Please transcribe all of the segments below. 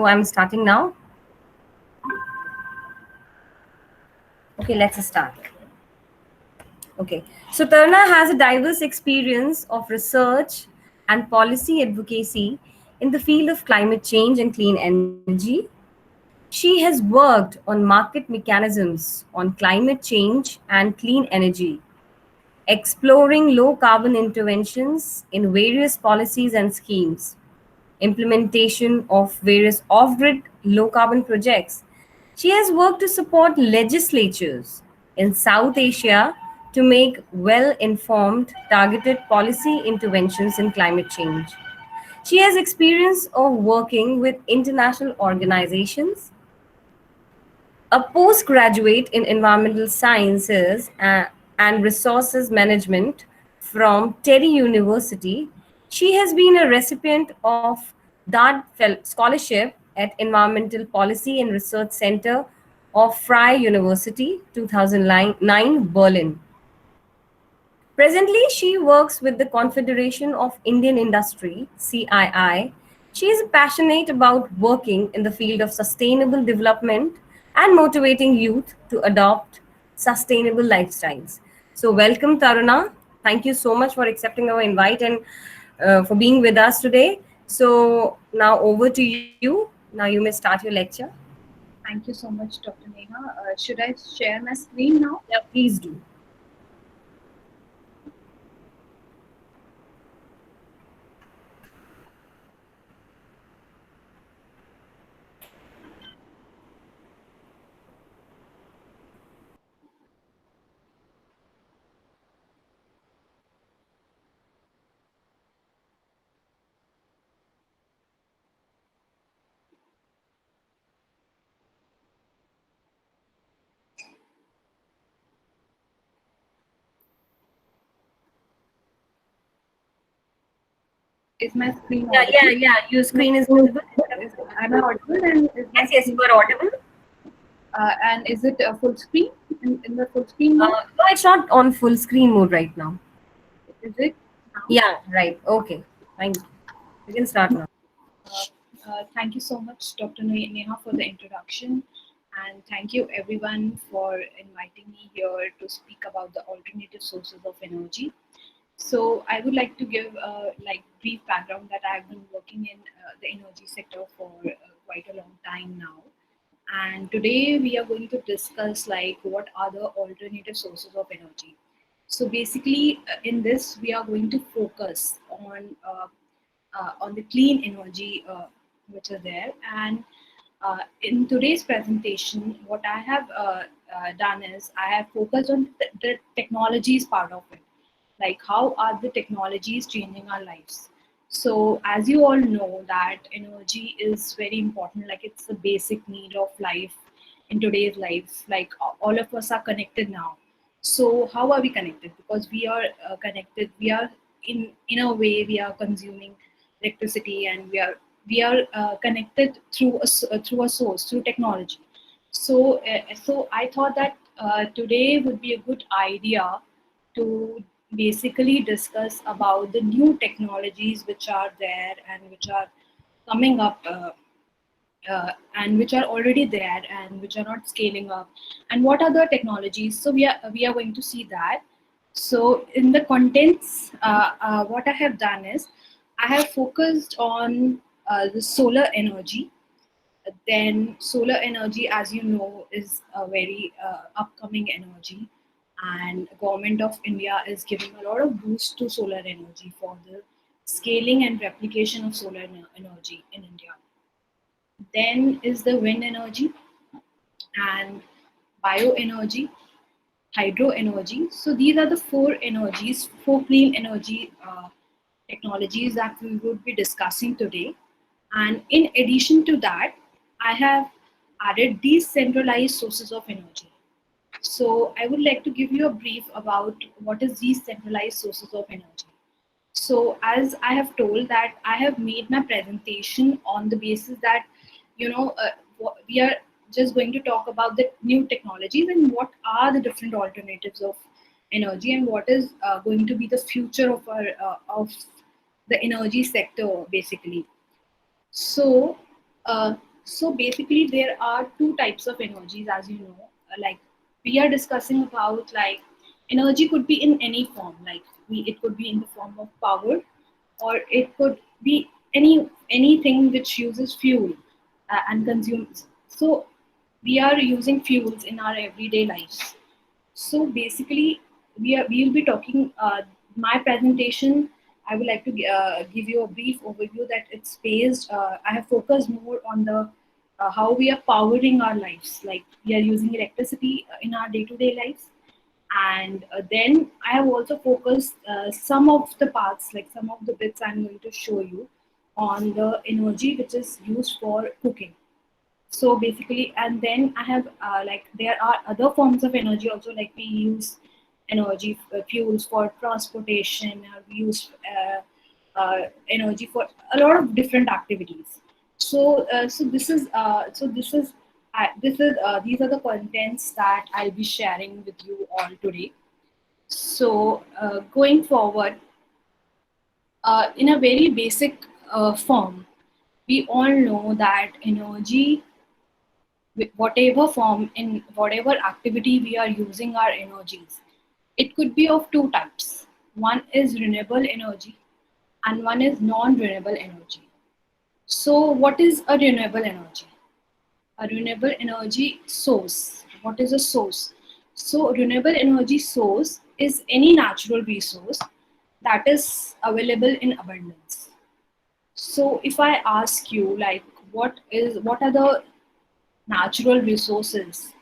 I'm starting now. Okay, let's start. Okay, so Taruna has a diverse experience of research and policy advocacy in the field of climate change and clean energy. She has worked on market mechanisms on climate change and clean energy, exploring low carbon interventions in various policies and schemes, implementation of various off grid low carbon projects. She has worked to support legislatures in South Asia to make well informed, targeted policy interventions in climate change. She has experience of working with international organizations, a postgraduate in environmental sciences and resources management from Terry University. She has been a recipient of Scholarship at Environmental Policy and Research Center of Freie University, 2009, Berlin. Presently, she works with the Confederation of Indian Industry, CII. She is passionate about working in the field of sustainable development and motivating youth to adopt sustainable lifestyles. So, welcome, Taruna. Thank you so much for accepting our invite and for being with us today. So, now over to you. Now, you may start your lecture. Thank you so much, Dr. Neha. Should I share my screen now? Yeah, please do. Is my screen Yeah, yeah, audible? yeah. Your screen is visible. Am I audible? And is my Yes, yes, screen you are audible. and is it a full screen in the full screen mode? No, it's not on full screen mode right now. Is it now? Yeah, right. Okay. Thank you. We can start now. Thank you so much, Dr. Neha, for the introduction, and thank you everyone for inviting me here to speak about the alternative sources of energy. So I would like to give like brief background that I've been working in the energy sector for quite a long time now. And today we are going to discuss like what are the alternative sources of energy. So basically, in this we are going to focus on the clean energy which are there. And in today's presentation, what I have done is I have focused on the technologies part of it, like how are the technologies changing our lives. So as you all know that energy is very important, like it's the basic need of life in today's life. Like all of us are connected now. So how are we connected? Because we are connected, we are in a way we are consuming electricity, and we are connected through through a source, through technology. So I thought that today would be a good idea to basically discuss about the new technologies which are there and which are coming up, and which are already there and which are not scaling up, and what are the technologies. So we are going to see that. So in the contents, what I have done is I have focused on the solar energy. Then solar energy, as you know, is a very upcoming energy, and government of India is giving a lot of boost to solar energy for the scaling and replication of solar energy in India. Then is the wind energy and bioenergy, hydro energy. So these are the four energies, four clean energy technologies that we would be discussing today. And in addition to that, I have added decentralized sources of energy. So I would like to give you a brief about what is these centralized sources of energy. So as I have told that I have made my presentation on the basis that we are just going to talk about the new technologies and what are the different alternatives of energy, and what is going to be the future of our of the energy sector basically. So So basically, there are two types of energies, as you know. Like we are discussing about, like energy could be in any form. Like it could be in the form of power, or it could be anything which uses fuel and consumes. So we are using fuels in our everyday lives. So basically, we will be talking. My presentation, I would like to give you a brief overview that it's based. I have focused more on the how we are powering our lives. Like we are using electricity in our day-to-day lives, and then I have also focused some of the parts, like some of the bits I'm going to show you on the energy which is used for cooking. So basically, and then I have like there are other forms of energy also, like we use energy fuels for transportation, we use energy for a lot of different activities. So this is these are the contents that I'll be sharing with you all today. So going forward, in a very basic form, we all know that energy, whatever form, in whatever activity we are using our energies, it could be of two types. One is renewable energy and one is non-renewable energy. So what is a renewable energy? A renewable energy source. What is a source? So renewable energy source is any natural resource that is available in abundance. So if I ask you, like, what are the natural resources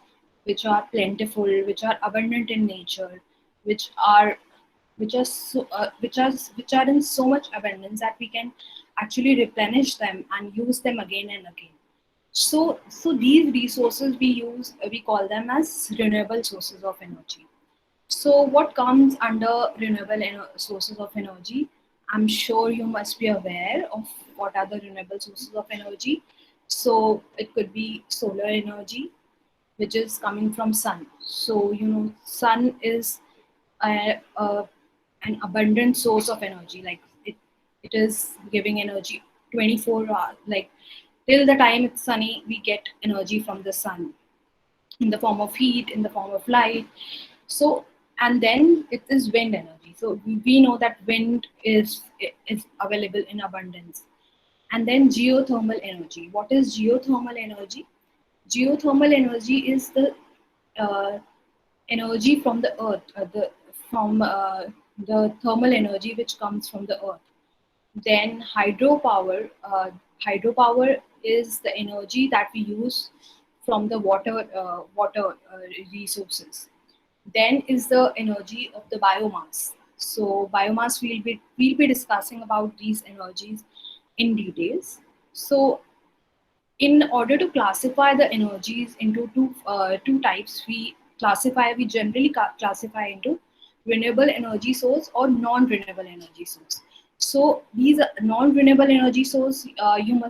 which are plentiful, which are abundant in nature, which are which are in so much abundance that we can actually replenish them and use them again and again. So these resources we call them as renewable sources of energy. So, what comes under renewable sources of energy? I'm sure you must be aware of what are the renewable sources of energy. So, it could be solar energy, which is coming from sun. So, you know, sun is a an abundant source of energy. Like it is giving energy 24 hours. Like till the time it's sunny, we get energy from the sun in the form of heat, in the form of light. So, and then it is wind energy. So we know that wind is available in abundance. And then geothermal energy. What is geothermal energy? Geothermal energy is the uh, energy from the earth, the thermal energy which comes from the earth. Then hydropower. Hydropower is the energy that we use from the water resources. Then is the energy of the biomass. So biomass we'll be discussing about these energies in details. So in order to classify the energies into two types, we generally classify into renewable energy source or non-renewable energy source. So these non-renewable energy source, you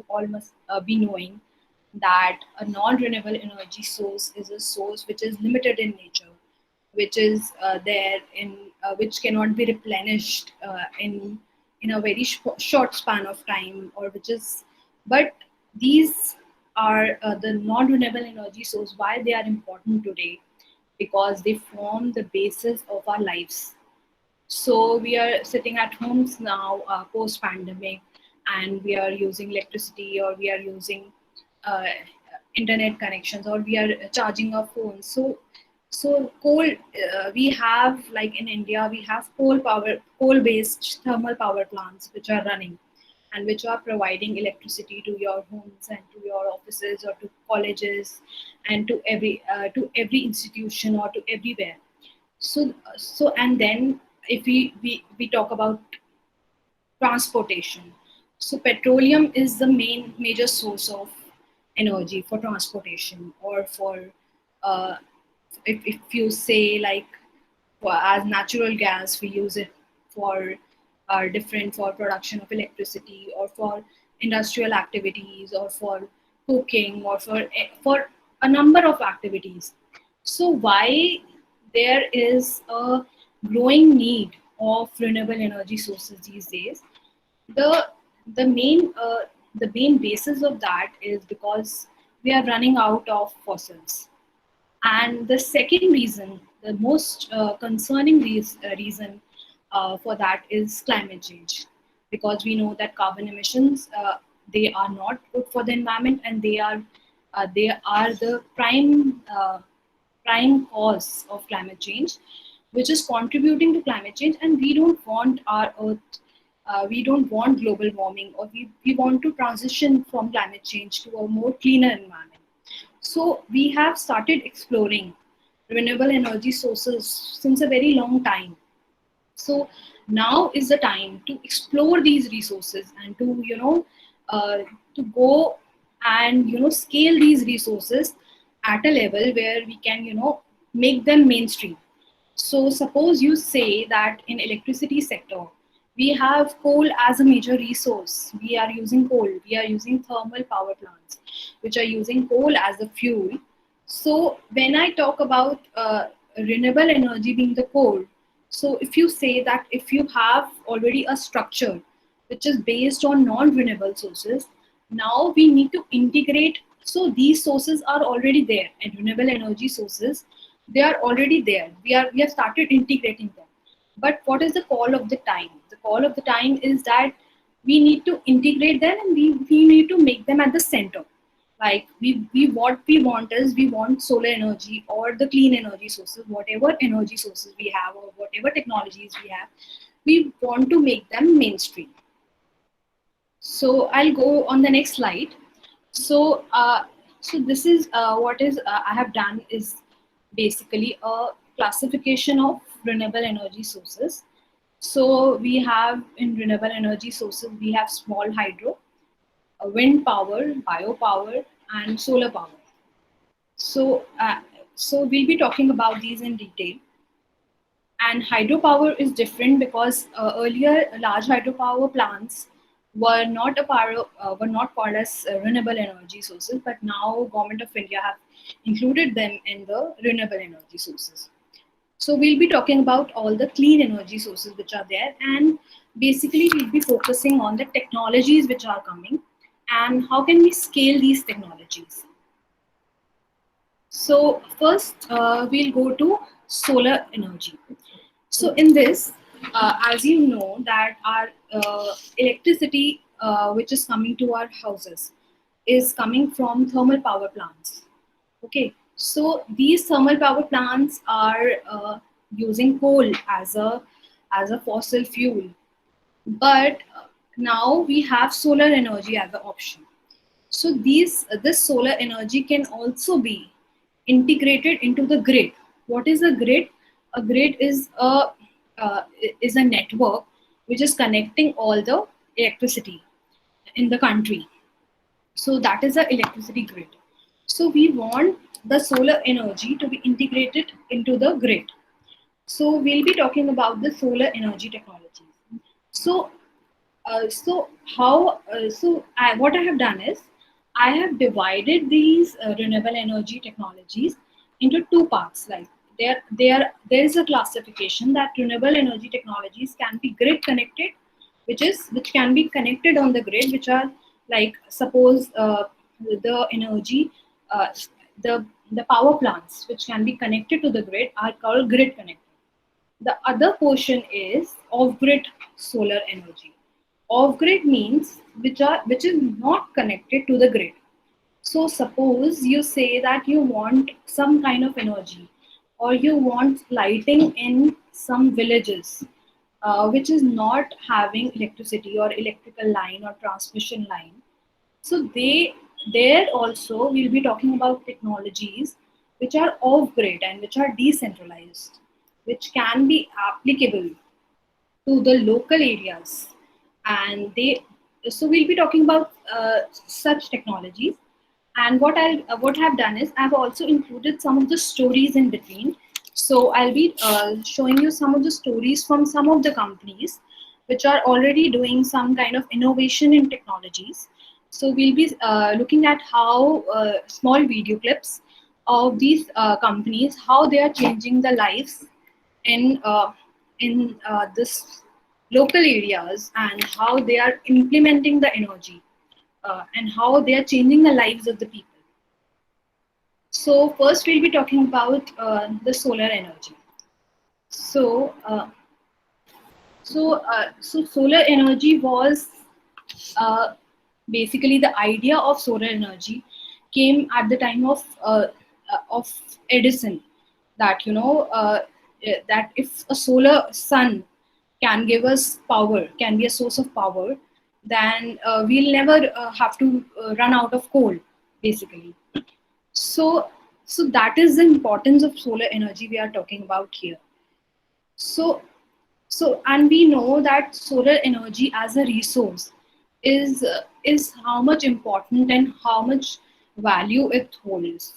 all must be knowing that a non-renewable energy source is a source which is limited in nature, which is there in which cannot be replenished in a very short span of time, or which is, but these are the non-renewable energy source. Why they are important today? Because they form the basis of our lives. So we are sitting at homes now, post pandemic, and we are using electricity, or we are using uh, internet connections, or we are charging our phones. So coal, we have, like in India, we have coal based thermal power plants which are running and which are providing electricity to your homes and to your offices or to colleges and to every institution or to everywhere. So and then if we talk about transportation, so petroleum is the main major source of energy for transportation, or for uh, if you say, like, as natural gas, we use it for different, for production of electricity, or for industrial activities, or for cooking, or for a number of activities. So why there is a growing need of renewable energy sources these days? The the main The main basis of that is because we are running out of fossils. And the second reason, the most concerning reason for that is climate change, because we know that carbon emissions, they are not good for the environment, and they are the prime cause of climate change, which is contributing to climate change. And we don't want our earth, we don't want global warming, or we want to transition from climate change to a more cleaner environment. So we have started exploring renewable energy sources since a very long time. So now is the time to explore these resources, and to uh, to go and scale these resources at a level where we can make them mainstream. So suppose you say that in electricity sector, we have coal as a major resource. We are using coal. We are using thermal power plants, which are using coal as a fuel. So when I talk about renewable energy being the coal, so if you say that if you have already a structure which is based on non-renewable sources, now we need to integrate. So these sources are already there, and renewable energy sources, they are already there. We have started integrating them. But what is the call of the time? The call of the time is that we need to integrate them, and we need to make them at the center. Like we what we want is, we want solar energy or the clean energy sources, whatever energy sources we have or whatever technologies we have, we want to make them mainstream. So I'll go on the next slide. So this is what is I have done is basically a classification of renewable energy sources. So we have, in renewable energy sources, we have small hydro, wind power, biopower, and solar power. So we'll be talking about these in detail. And hydropower is different because earlier large hydropower plants were not called as renewable energy sources, but now Government of India have included them in the renewable energy sources. So we'll be talking about all the clean energy sources which are there, and basically we'll be focusing on the technologies which are coming and how can we scale these technologies. So first, we'll go to solar energy. So in this, as you know, that our electricity, which is coming to our houses, is coming from thermal power plants. Okay, so these thermal power plants are using coal as a fossil fuel, but now we have solar energy as an option. So this solar energy can also be integrated into the grid. What is a grid? A grid uh, is a network which is connecting all the electricity in the country. So that is the electricity grid. So we want the solar energy to be integrated into the grid. So we'll be talking about the solar energy technologies. So so how so what I have done is, I have divided these renewable energy technologies into two parts. Like there is a classification that renewable energy technologies can be grid connected, which can be connected on the grid, which are like, suppose the energy, uh, the power plants which can be connected to the grid are called grid connected. The other portion is off-grid solar energy. Off-grid means which is not connected to the grid. So suppose you say that you want some kind of energy, or you want lighting in some villages, which is not having electricity or electrical line or transmission line. So there also we'll be talking about technologies which are off grid and which are decentralized, which can be applicable to the local areas. And they so we'll be talking about such technologies. And what I've done is, I've also included some of the stories in between. So I'll be showing you some of the stories from some of the companies which are already doing some kind of innovation in technologies. So we'll be looking at how small video clips of these companies, how they are changing the lives in this local areas, and how they are implementing the energy and how they are changing the lives of the people. So first we'll be talking about the solar energy. So, so solar energy was uh, basically the idea of solar energy came at the time of Edison. That that if a solar sun can give us power, can be a source of power, then we'll never have to run out of coal, basically. So, so that is the importance of solar energy we are talking about here. So, and we know that solar energy as a resource is how much important and how much value it holds.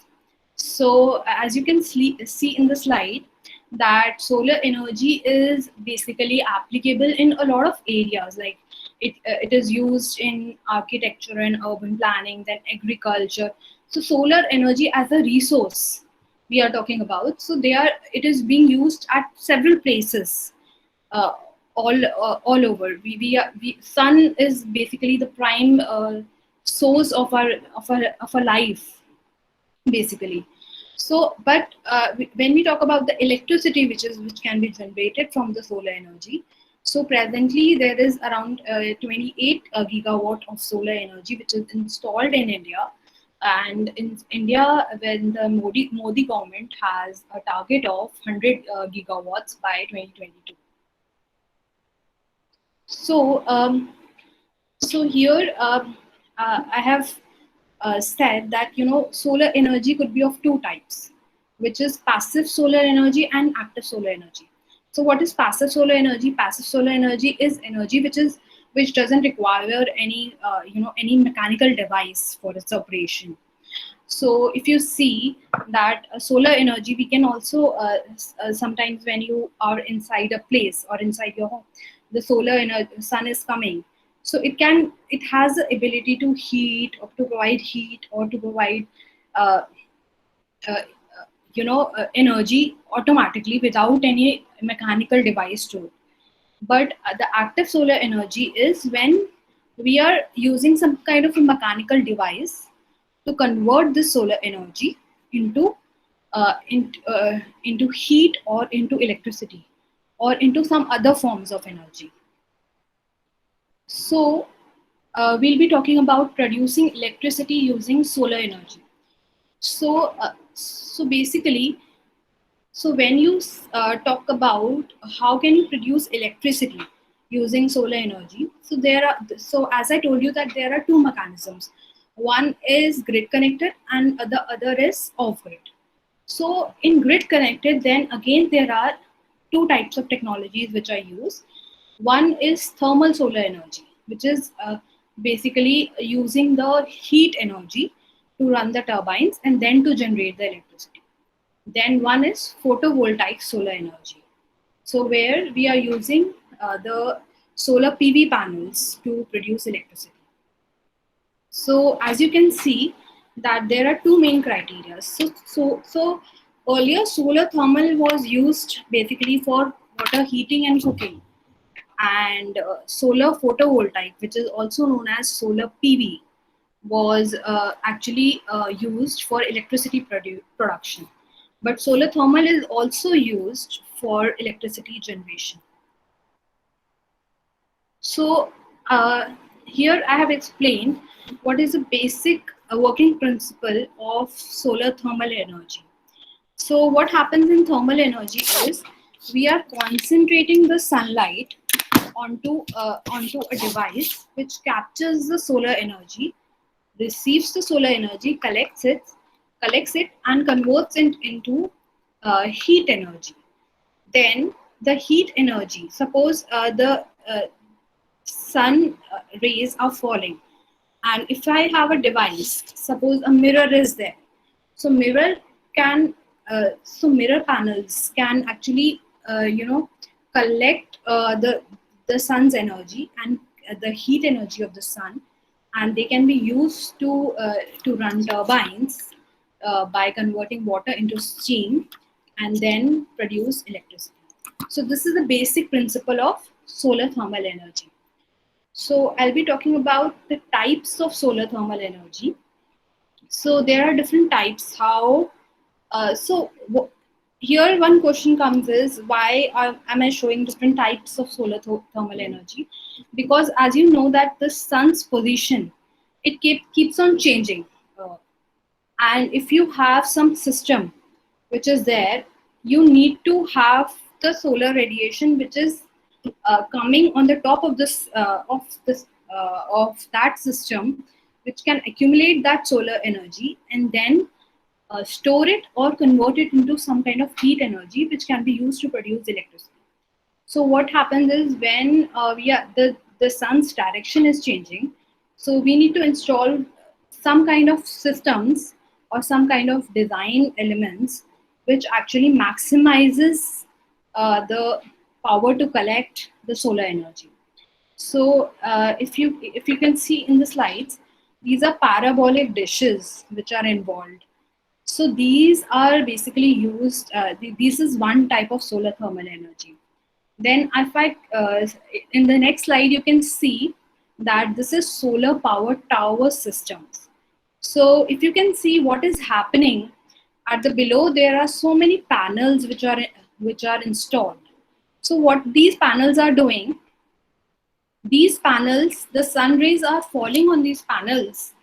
So, as you can see in the slide, that solar energy is basically applicable in a lot of areas. Like it is used in architecture and urban planning, then agriculture. So, solar energy as a resource we are talking about. So, it is being used at several places, uh, all over. Sun is basically the prime source of our life, basically. So, but when we talk about the electricity which can be generated from the solar energy, so presently there is around 28 gigawatt of solar energy which is installed in India. And in India, when the Modi government has a target of 100 gigawatts by 2022. So, so here I have said that solar energy could be of two types, which is passive solar energy and active solar energy. So, what is passive solar energy? Passive solar energy is energy which doesn't require any any mechanical device for its operation. So if you see that solar energy, we can also sometimes when you are inside a place or inside your home, the solar energy, sun is coming. So it has the ability to heat or to provide heat or to provide uh, uh, energy automatically without any mechanical device to it. But the active solar energy is when we are using some kind of a mechanical device to convert this solar energy into into heat or into electricity or into some other forms of energy. So we'll be talking about producing electricity using solar energy. So so basically, so when you talk about how can you produce electricity using solar energy, so as I told you that there are two mechanisms. One is grid connected and the other is off grid. So in grid connected, then again there are two types of technologies which I use. One is thermal solar energy, which is basically using the heat energy to run the turbines and then to generate the electricity. Then one is photovoltaic solar energy. So where we are using the solar PV panels to produce electricity. So as you can see that there are two main criteria. So earlier solar thermal was used basically for water heating and cooking, and solar photovoltaic, which is also known as solar PV, was actually used for electricity production. But solar thermal is also used for electricity generation. So here I have explained what is the basic working principle of solar thermal energy. So what happens in thermal energy is we are concentrating the sunlight onto a device which captures the solar energy, receives the solar energy, collects it and converts it into heat energy. Then the heat energy, suppose the sun rays are falling, and if I have a device, suppose a mirror is there, so mirror panels can actually collect the sun's energy and the heat energy of the sun, and they can be used to run turbines by converting water into steam and then produce electricity. So this is the basic principle of solar thermal energy. So I'll be talking about the types of solar thermal energy. So there are different types. Here one question comes is why am I showing different types of thermal energy? Because as you know that the sun's position, keeps on changing. Uh, and if you have some system which is there, you need to have the solar radiation which is coming on the top of of that system, which can accumulate that solar energy and then store it or convert it into some kind of heat energy which can be used to produce electricity. So what happens is when the sun's direction is changing, so we need to install some kind of systems or some kind of design elements which actually maximizes the power to collect the solar energy. So if you can see in the slides, these are parabolic dishes which are involved. So these are basically used. This is one type of solar thermal energy. Then if in the next slide, you can see that this is solar power tower systems. So if you can see what is happening at the below, there are so many panels which are installed. So what these panels are doing, these panels, the sun rays are falling on these panels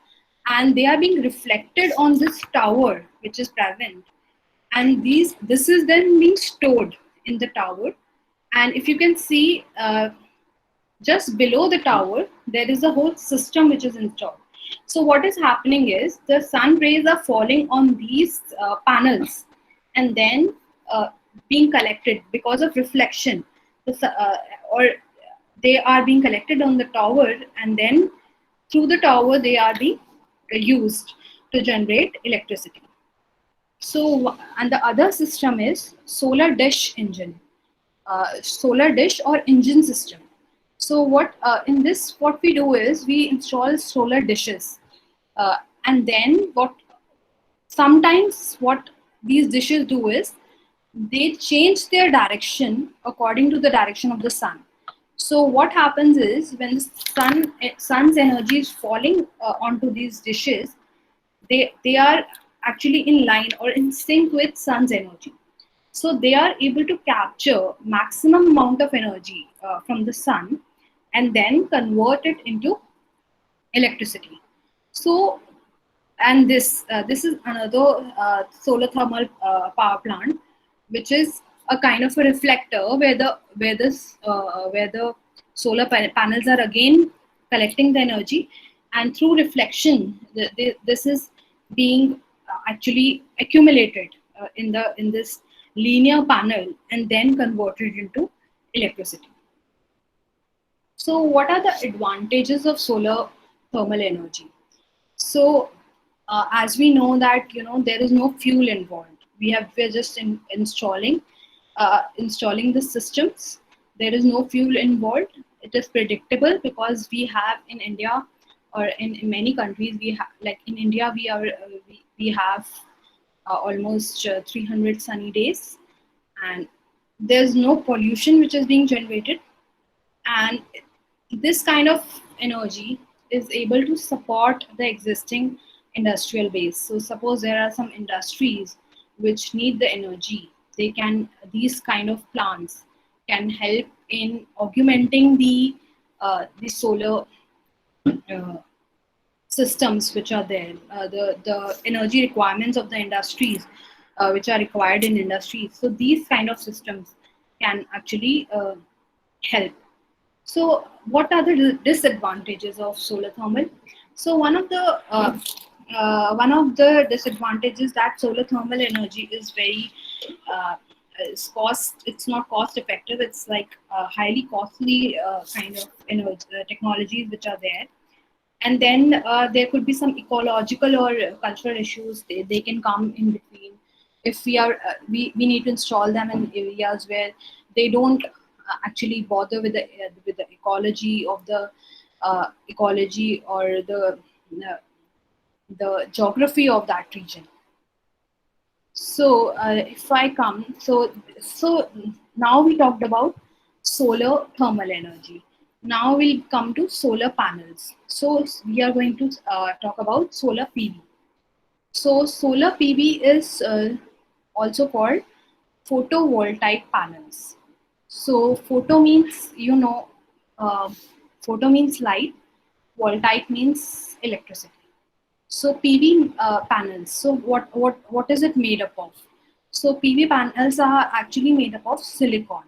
and they are being reflected on this tower which is present, and this is then being stored in the tower. And if you can see, just below the tower there is a whole system which is installed. So what is happening is the sun rays are falling on these panels and then being collected because of reflection, or they are being collected on the tower, and then through the tower they are being used to generate electricity. So, and the other system is solar dish engine, solar dish or engine system. So what in this what we do is we install solar dishes, and then what these dishes do is they change their direction according to the direction of the sun. So what happens is when the sun's energy is falling onto these dishes, they are actually in line or in sync with sun's energy, so they are able to capture maximum amount of energy from the sun and then convert it into electricity. So, and this is another solar thermal power plant, which is a kind of a reflector where the panels are again collecting the energy, and through reflection, this is being actually accumulated in this linear panel and then converted into electricity. So, what are the advantages of solar thermal energy? So, as we know that there is no fuel involved. We're just installing the systems. There is no fuel involved. It is predictable because we have in India or in many countries we have, like in India we have almost 300 sunny days, and there's no pollution which is being generated, and this kind of energy is able to support the existing industrial base. So suppose there are some industries which need the energy, these kind of plants can help in augmenting the solar uh, systems which are there, the energy requirements of the industries which are required in industries. So these kind of systems can actually help. So, what are the disadvantages of solar thermal? So, one of the disadvantages that solar thermal energy is very is cost. It's not cost effective. It's like highly costly kind of technologies which are there. And then there could be some ecological or cultural issues. They can come in between if we need to install them in areas where they don't actually bother with the ecology or uh, the geography of that region. So if I come, so now we talked about solar thermal energy. Now we'll come to solar panels. So we are going to talk about solar PV. So solar PV is also called photovoltaic panels. So photo means, uh, photo means light, voltaic means electricity. So PV panels. So what is it made up of? So PV panels are actually made up of silicon.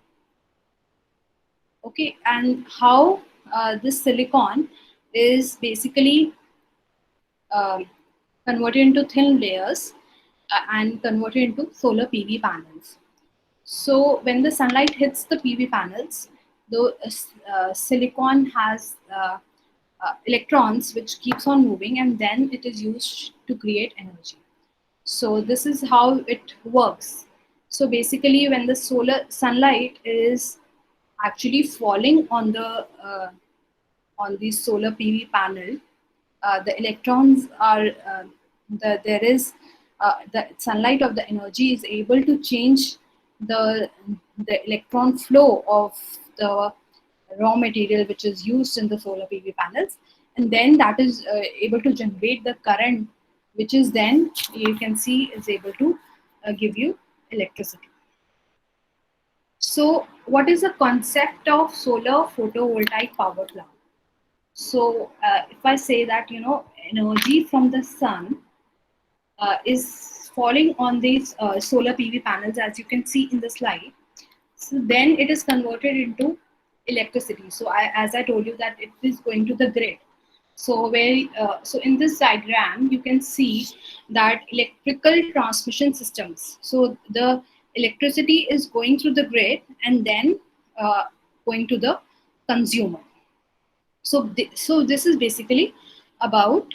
Okay, and how this silicon is basically um, converted into thin layers and converted into solar PV panels. So when the sunlight hits the PV panels, the silicon has electrons which keeps on moving, and then it is used to create energy. So this is how it works. So basically, when the solar sunlight is actually falling on the solar PV panel, the electrons are there is the sunlight of the energy is able to change the the electron flow of the raw material which is used in the solar PV panels, and then that is able to generate the current, which is then you can see is able to give you electricity. So, what is the concept of solar photovoltaic power plant? So, if I say that energy from the sun is falling on these solar PV panels, as you can see in the slide, so then it is converted into electricity. So, as I told you that it is going to the grid. So, so in this diagram, you can see that electrical transmission systems. So, the electricity is going through the grid and then going to the consumer. So, so this is basically about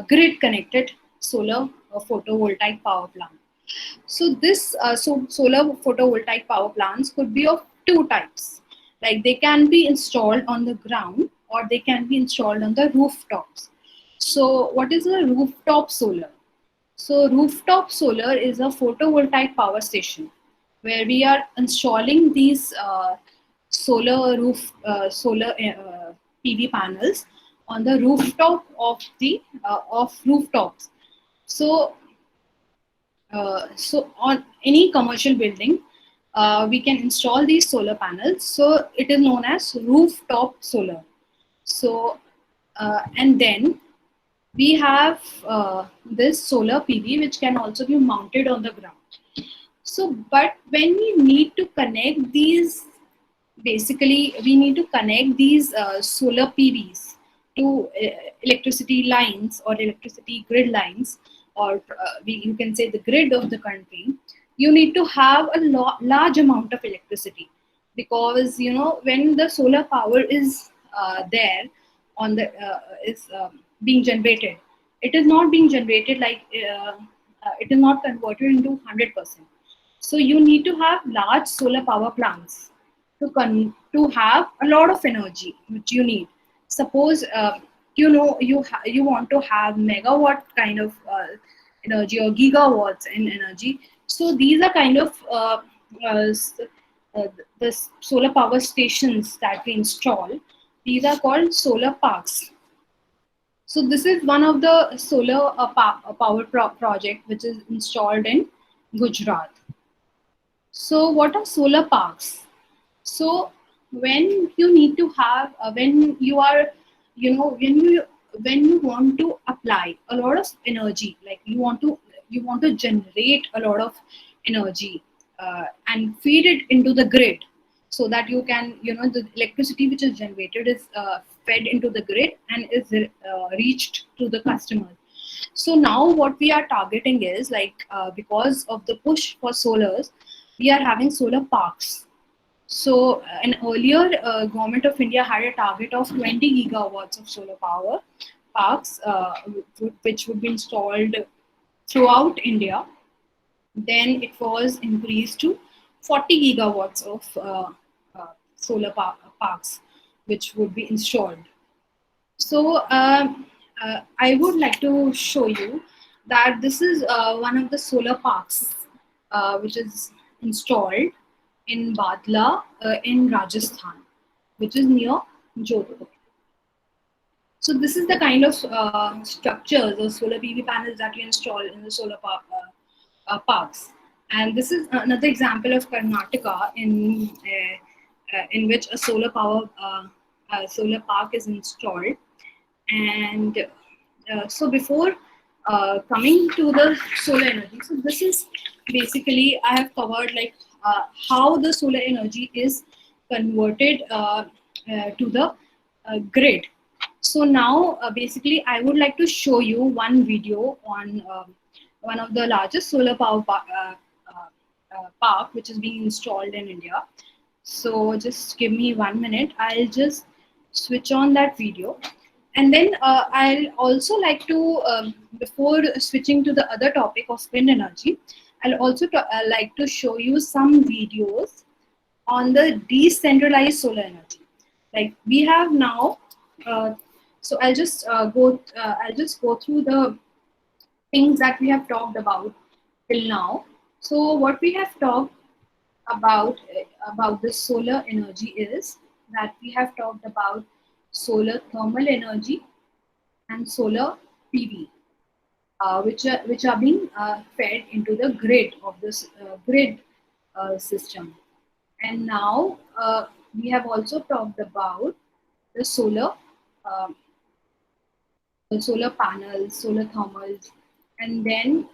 grid connected solar photovoltaic power plant. So so solar photovoltaic power plants could be of two types. Like they can be installed on the ground or they can be installed on the rooftops. So what is a rooftop solar? So rooftop solar is a photovoltaic power station where we are installing these solar PV panels on the rooftop of rooftops. So so on any commercial building, we can install these solar panels. So it is known as rooftop solar. So and then we have this solar PV which can also be mounted on the ground. So, but when we need to connect these, basically we need to connect these solar PVs to electricity lines or electricity grid lines, or you can say the grid of the country. You need to have a large amount of electricity, because when the solar power is there on the is being generated, it is not being generated like it is not converted into 100%. So you need to have large solar power plants to have a lot of energy which you need. Suppose you want to have megawatt kind of energy or gigawatts in energy. So these are kind of uh, s- uh, the solar power stations that we install. These are called solar parks. So this is one of the solar power project which is installed in Gujarat. So what are solar parks? So when you need to have when you are when you want to apply a lot of energy, like you want to generate a lot of energy and feed it into the grid, so that you can the electricity which is generated is fed into the grid and is reached to the customer. So now what we are targeting is like because of the push for solars, we are having solar parks. So, an earlier government of India had a target of 20 gigawatts of solar power parks, which would be installed throughout India. Then it was increased to 40 gigawatts of solar parks, which would be installed. So, I would like to show you that this is one of the solar parks which is installed in Badla in Rajasthan, which is near Jodhpur. So this is the kind of structures or solar PV panels that you install in the solar parks. And this is another example of Karnataka in which a solar park is installed. And so before coming to the solar energy, so this is basically I have covered like how the solar energy is converted to the grid. So now basically I would like to show you one video on one of the largest solar park which is being installed in India. So just give me 1 minute. I'll just switch on that video. And then I'll also like to, before switching to the other topic of wind energy, I'll also like to show you some videos on the decentralized solar energy. Like we have now, so I'll just go through the things that we have talked about till now. So what we have talked about the solar energy is that we have talked about solar thermal energy and solar PV, which are being fed into the grid of this grid system. And now we have also talked about the uh, solar panels, solar thermals, and then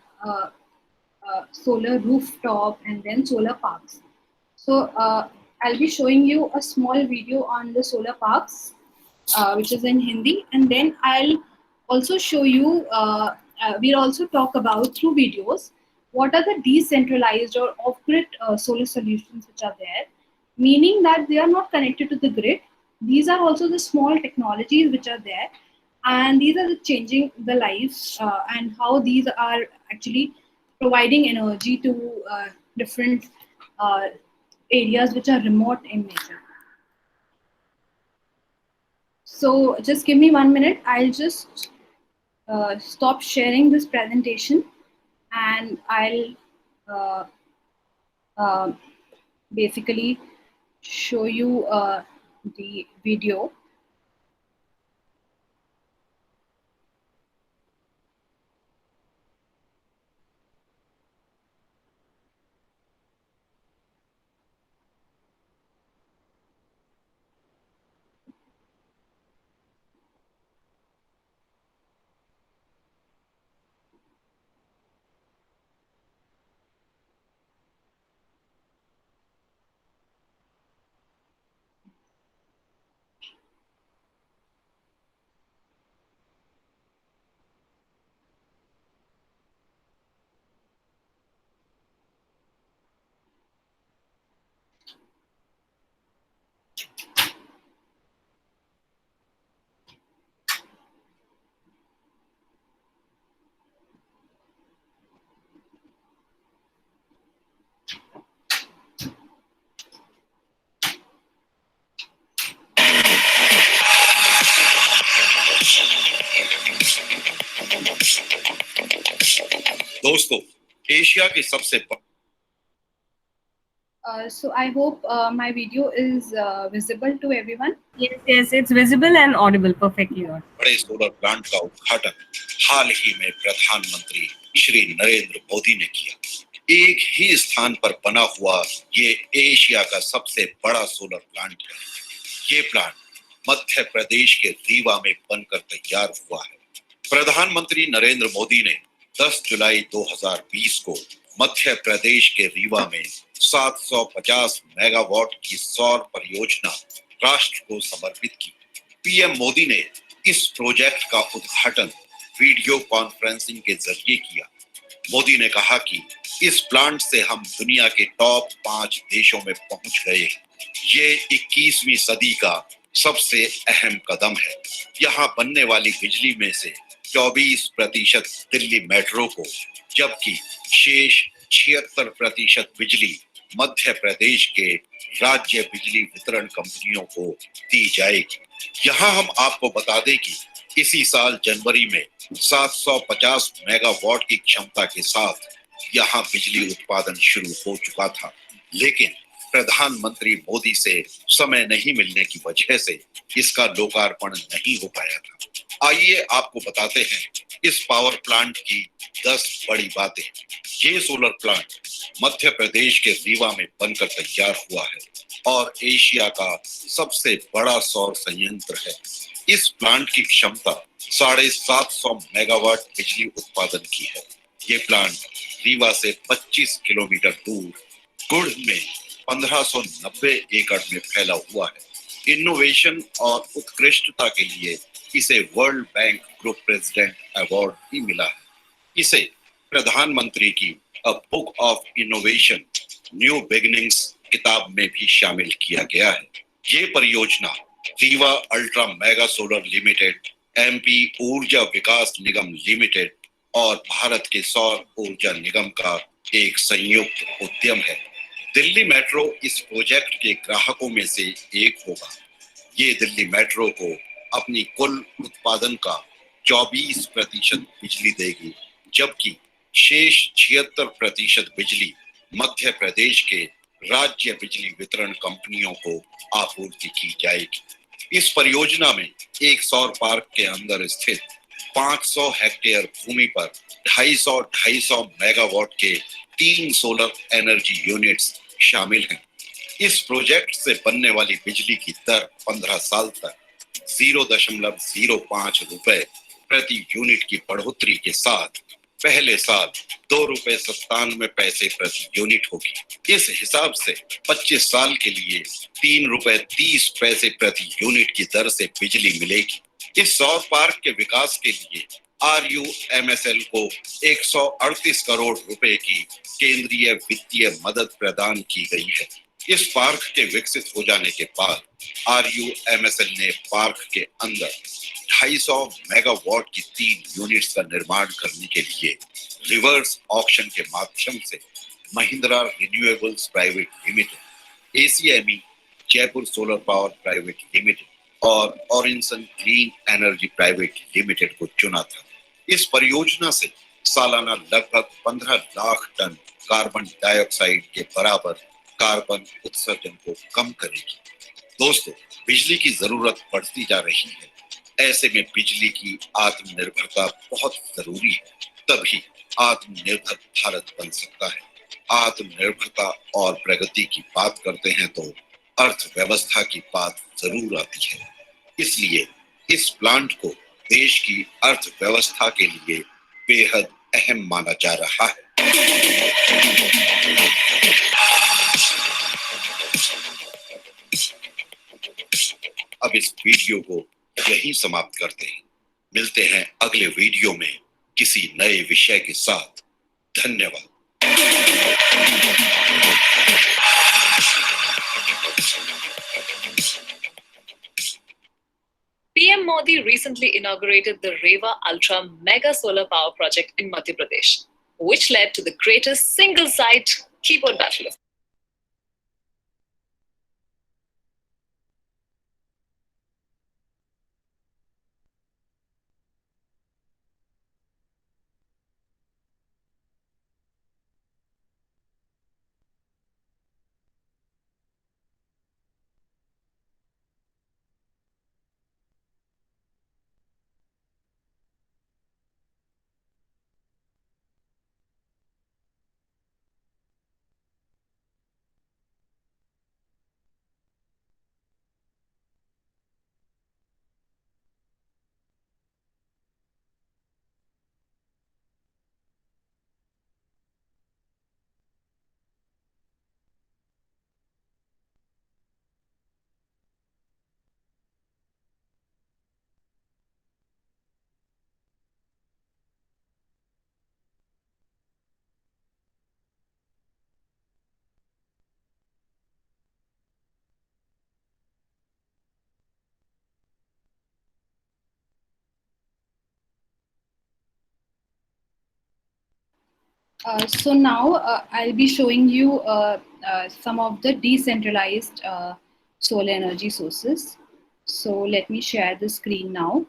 solar rooftop, and then solar parks. So I'll be showing you a small video on the solar parks, which is in Hindi, and then I'll also show you. We'll also talk about through videos what are the decentralized or off-grid solar solutions which are there, meaning that they are not connected to the grid. These are also the small technologies which are there, and these are the changing the lives and how these are actually providing energy to different uh, areas which are remote in nature. So just give me 1 minute. I'll just stop sharing this presentation, and I'll uh, uh, basically show you the video. दोस्तों Asia के सबसे So I hope my video is visible to everyone. Yes, yes, it's visible and audible, perfectly audible. बड़े solar plant का उद्घाटन हाल ही में प्रधानमंत्री श्री नरेंद्र मोदी ने किया। एक ही स्थान पर बना हुआ ये एशिया का सबसे बड़ा सोलर प्लांट है। ये प्लांट मध्य प्रदेश के रीवा में बनकर तैयार हुआ है। प्रधानमंत्री नरेंद्र मोदी ने 10 जुलाई 2020 को मध्य प्रदेश के रीवा में 750 मेगावाट की सौर परियोजना राष्ट्र को समर्पित की। पीएम मोदी ने इस प्रोजेक्ट का उद्घाटन वीडियो कॉन्फ्रेंसिंग के जरिए किया। मोदी ने कहा कि इस प्लांट से हम दुनिया के टॉप 5 देशों में पहुंच गए हैं। ये 21वीं सदी का सबसे अहम कदम है। यहाँ बनने वाली बिजली में से 24% दिल्ली मेट्रो को, जबकि शेष 76% बिजली मध्य प्रदेश के राज्य बिजली वितरण कंपनियों को दी जाएगी। यहाँ हम आपको बता दें कि इसी साल जनवरी में 750 मेगावाट की क्षमता के साथ यहाँ बिजली उत्पादन शुरू हो चुका था, लेकिन प्रधानमंत्री मोदी से समय नहीं मिलने की वजह से इसका लोकार्पण नहीं हो पाया था। आइए आपको बताते हैं इस पावर प्लांट की 10 बड़ी बातें। ये सोलर प्लांट मध्य प्रदेश के रीवा में बनकर तैयार हुआ है और एशिया का सबसे बड़ा सौर संयंत्र है। इस प्लांट की क्षमता 750 मेगावाट बिजली उत्पादन की है। ये प्लांट रीवा से 25 किलोमीटर दूर गुड़ में 1590 एकड़ में फैला हुआ है। इनोवेशन और उत्कृष्टता के लिए इसे world bank group president award भी मिला है। इसे प्रधानमंत्री की a book of innovation new beginnings किताब में भी शामिल किया गया है। ये परियोजना Rewa ultra mega solar limited, MP ऊर्जा विकास निगम लिमिटेड और भारत के सौर ऊर्जा निगम का एक संयुक्त उद्यम है। दिल्ली मेट्रो इस प्रोजेक्ट के ग्राहकों में से एक होगा। ये दिल्ली मेट्रो को अपनी कुल उत्पादन का 24% बिजली देगी, जबकि शेष 76% बिजली मध्य प्रदेश के राज्य बिजली वितरण कंपनियों को आपूर्ति की जाएगी। इस परियोजना में एक सौर पार्क के अंदर स्थित 500 हेक्टेयर भूमि पर 250 मेगावाट के 3 सोलर एनर्जी यूनिट्स शामिल हैं। इस प्रोजेक्ट से बनने वाली बिजली की दर 15 साल तक 0.05 रुपए प्रति यूनिट की बढ़ोतरी के साथ पहले साल 2 रुपए 97 प्रति यूनिट होगी। इस हिसाब से 25 साल के लिए 3 रुपए 30 प्रति यूनिट की दर से बिजली मिलेगी। इस सौर पार्क के विकास के लिए RUMSL को 138 करोड़ रुपए की केंद्रीय वित्तीय मदद प्रदान की गई है। इस पार्क के विकसित हो जाने के बाद RUMSL ने पार्क के अंदर 250 मेगावाट की 3 यूनिट्स का निर्माण करने के लिए रिवर्स ऑक्शन के माध्यम से Mahindra renewables private limited, ACME Jaipur solar power private limited और ऑरिंसन क्लीन एनर्जी प्राइवेट लिमिटेड को चुना था। इस परियोजना से सालाना लगभग 15 लाख टन कार्बन डाइऑक्साइड के बराबर कार्बन उत्सर्जन को कम करेगी। दोस्तों, बिजली की जरूरत बढ़ती जा रही है। ऐसे में बिजली की आत्मनिर्भरता बहुत जरूरी है, तभी आत्मनिर्भर भारत बन सकता है। आत्मनिर्भरता और प्रगति की बात करते हैं तो अर्थव्यवस्था की बात जरूर आती है। इसलिए इस प्लांट को देश की अर्थव्यवस्था के लिए बेहद अहम माना जा रहा है। अब इस वीडियो को यहीं समाप्त करते हैं। मिलते हैं अगले वीडियो में किसी नए विषय के साथ। धन्यवाद। PM Modi recently inaugurated the Rewa Ultra Mega Solar Power Project in Madhya Pradesh, which led to the greatest single-site keyboard battle of So now I'll be showing you some of the decentralized solar energy sources. So let me share the screen now.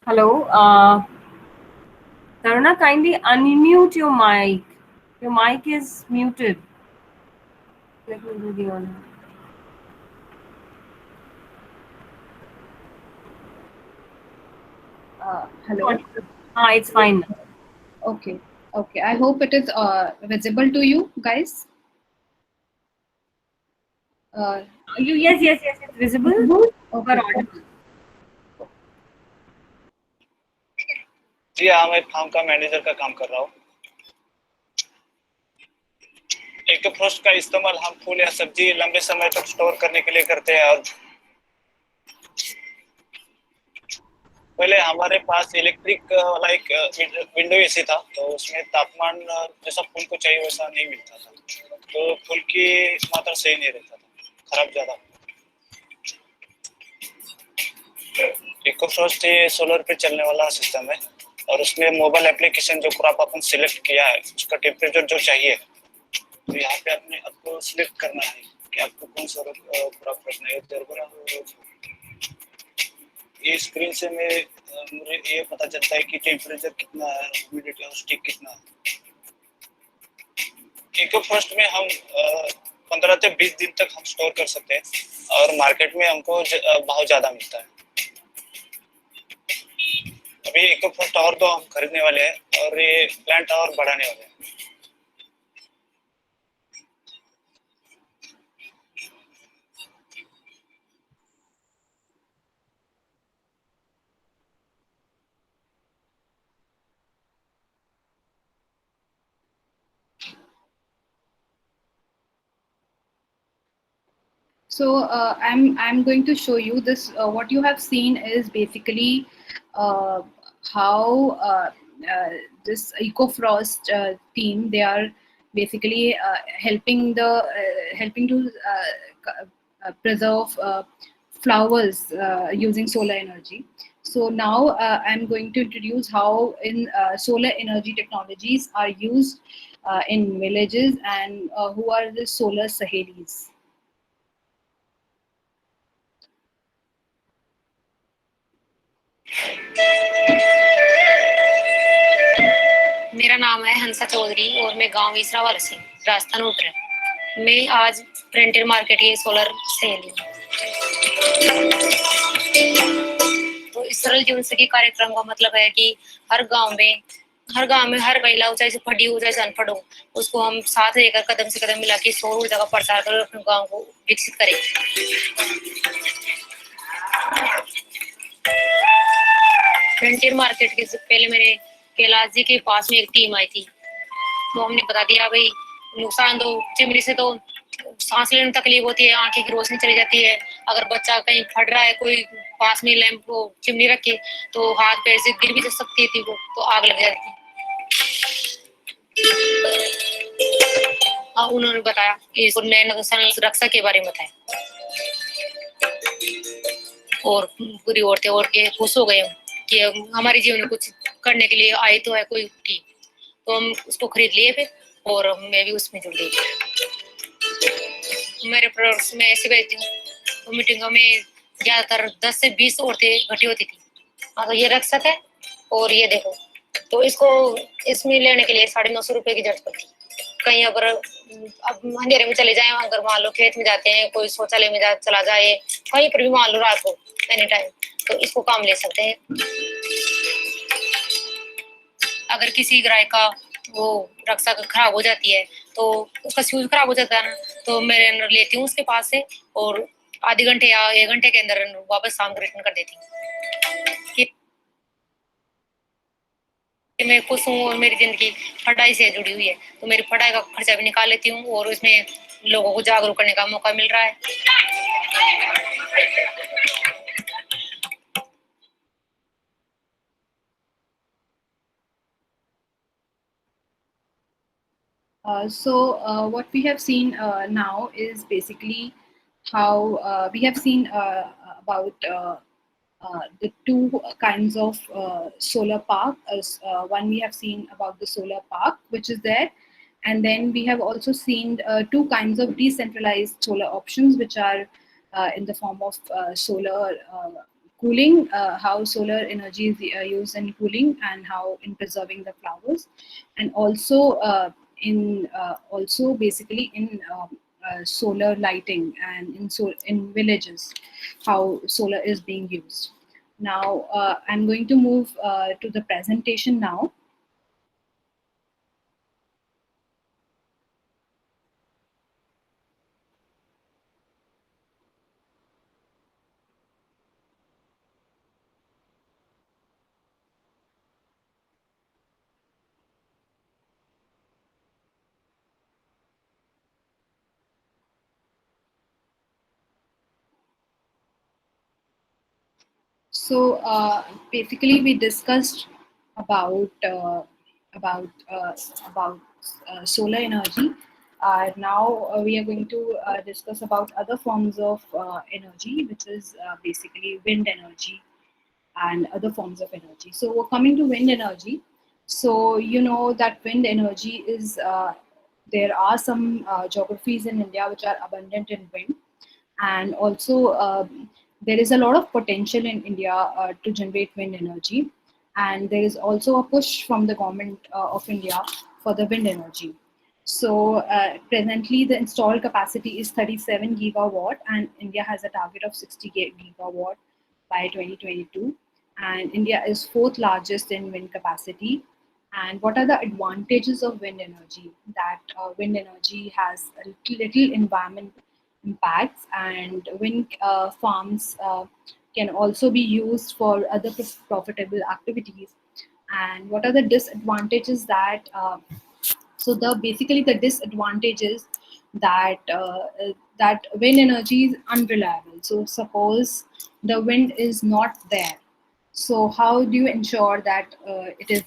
Hello. Taruna, kindly unmute your mic. Your mic is muted. Let me do the honor. Hello. It's fine now. Okay. Okay. I hope it is visible to you guys. Uh, Yes, it's visible. You are okay. audible. जी हाँ, मैं farm का manager का काम कर रहा हूँ। एक frost का इस्तेमाल हम फूल या सब्जी लंबे समय तक स्टोर करने के लिए करते हैं। और पहले हमारे पास इलेक्ट्रिक वाला एक विंडो एसी था, तो उसमें तापमान जैसा फूल को चाहिए वैसा नहीं मिलता था, तो फूल की मात्रा सही नहीं रहता था, खराब ज्यादा। इको फ्रोस्ट ये सोलर पे चलने वाला सिस्टम है, और उसमें मोबाइल एप्लीकेशन जो क्रॉप अपन सिलेक्ट किया है उसका टेम्परेचर जो चाहिए, तो यहाँ पे आपको सिलेक्ट करना है कि आपको कौन सा क्रॉप रखना है। ये स्क्रीन से मुझे ये पता चलता है कि टेम्परेचर कितना है, ह्यूमिडिटी और स्टिक कितना है। इको फर्स्ट में हम 15 से 20 दिन तक हम स्टोर कर सकते हैं, और मार्केट में हमको बहुत ज्यादा मिलता है। अभी इको फर्स्ट और तो हम खरीदने वाले हैं, और ये प्लांट और बढ़ाने वाले हैं। So I'm going to show you this. What you have seen is basically uh, how this EcoFrost team, they are basically helping to preserve flowers using solar energy. So now I'm going to introduce how in solar energy technologies are used in villages, and who are the solar sahelis. मेरा नाम है हंसा चौधरी और मैं गांव इसरावाल से राजस्थान उतर। मैं आज प्रिंटेड मार्केट की सोलर सेल तो इस सरल जीवन से कार्यक्रम का मतलब है कि हर गांव में हर महिला हो, चाहे से पढ़ी हो चाहे से अनपढ़ हो, उसको हम साथ लेकर कदम से कदम मिला के सौर ऊर्जा का प्रचार कर अपने गाँव को विकसित करें। प्रिंटेड मार्केट के पहले मेरे कैलाश जी के पास में एक टीम आई थी, तो हमने बता दिया भाई नुकसान तो चिमनी से तो सांस लेने में तकलीफ होती है, आंखें की रोशनी चली जाती है, अगर बच्चा कहीं फट रहा है, कोई पास में लैंप को चिमनी रखे तो हाथ पैर से गिर भी जा सकती थी, वो तो आग लग जाती। उन्होंने बताया इस रक्षा के बारे में बताया, और पूरी औरतें और के खुश हो गए कि हमारे जीवन में कुछ करने के लिए आए तो है कोई टीम, तो हम उसको खरीद लिए फिर, और मैं भी उसमें जुड़ गई। मेरे प्रोडक्ट्स में ऐसे बेचती हूँ, तो मीटिंगों में ज्यादातर 10 से 20 औरतें इकट्ठी होती थी। हाँ, तो ये रक्षक है और ये देखो, तो इसमें लेने के लिए 950 रुपए की जरूरत पड़ती। कहीं अगर अब अंधेरे में चले जाए, अगर मान लो खेत में जाते हैं, कोई शौचालय में चला जाए, कहीं पर भी मान लो रात को एनी टाइम, तो इसको काम ले सकते हैं। अगर किसी ग्राहक का वो रक्षा खराब हो जाती है, तो उसका फ्यूज खराब हो जाता है ना, तो मैं लेती हूँ उसके पास से, और आधे घंटे या 1 घंटे के अंदर वापस शाम को रिटर्न कर देती हूँ। मैं खुश हूँ और मेरी जिंदगी पढ़ाई से जुड़ी हुई है, तो मेरी पढ़ाई का खर्चा भी निकाल लेती हूँ, और उसमें लोगों को जागरूक करने का मौका मिल रहा है। So what we have seen now is basically how we have seen about the two kinds of solar park. One, we have seen about the solar park which is there, and then we have also seen two kinds of decentralized solar options which are in the form of solar cooling, how solar energy is used in cooling and how in preserving the flowers, and also also basically in solar lighting and in villages, how solar is being used. Now I'm going to move to the presentation now. So basically, we discussed about uh, about uh, about solar energy. Now we are going to discuss about other forms of energy, which is basically wind energy and other forms of energy. So we're coming to wind energy. So you know that wind energy is there are some geographies in India which are abundant in wind, and also there is a lot of potential in India to generate wind energy, and there is also a push from the government of India for the wind energy. So presently the installed capacity is 37 gigawatt, and India has a target of 60 gigawatt by 2022, and India is fourth largest in wind capacity. And what are the advantages of wind energy? That wind energy has a little environment impacts, and wind farms can also be used for other profitable activities. And what are the disadvantages? That so the basically the disadvantage is that that wind energy is unreliable. So suppose the wind is not there, so how do you ensure that it is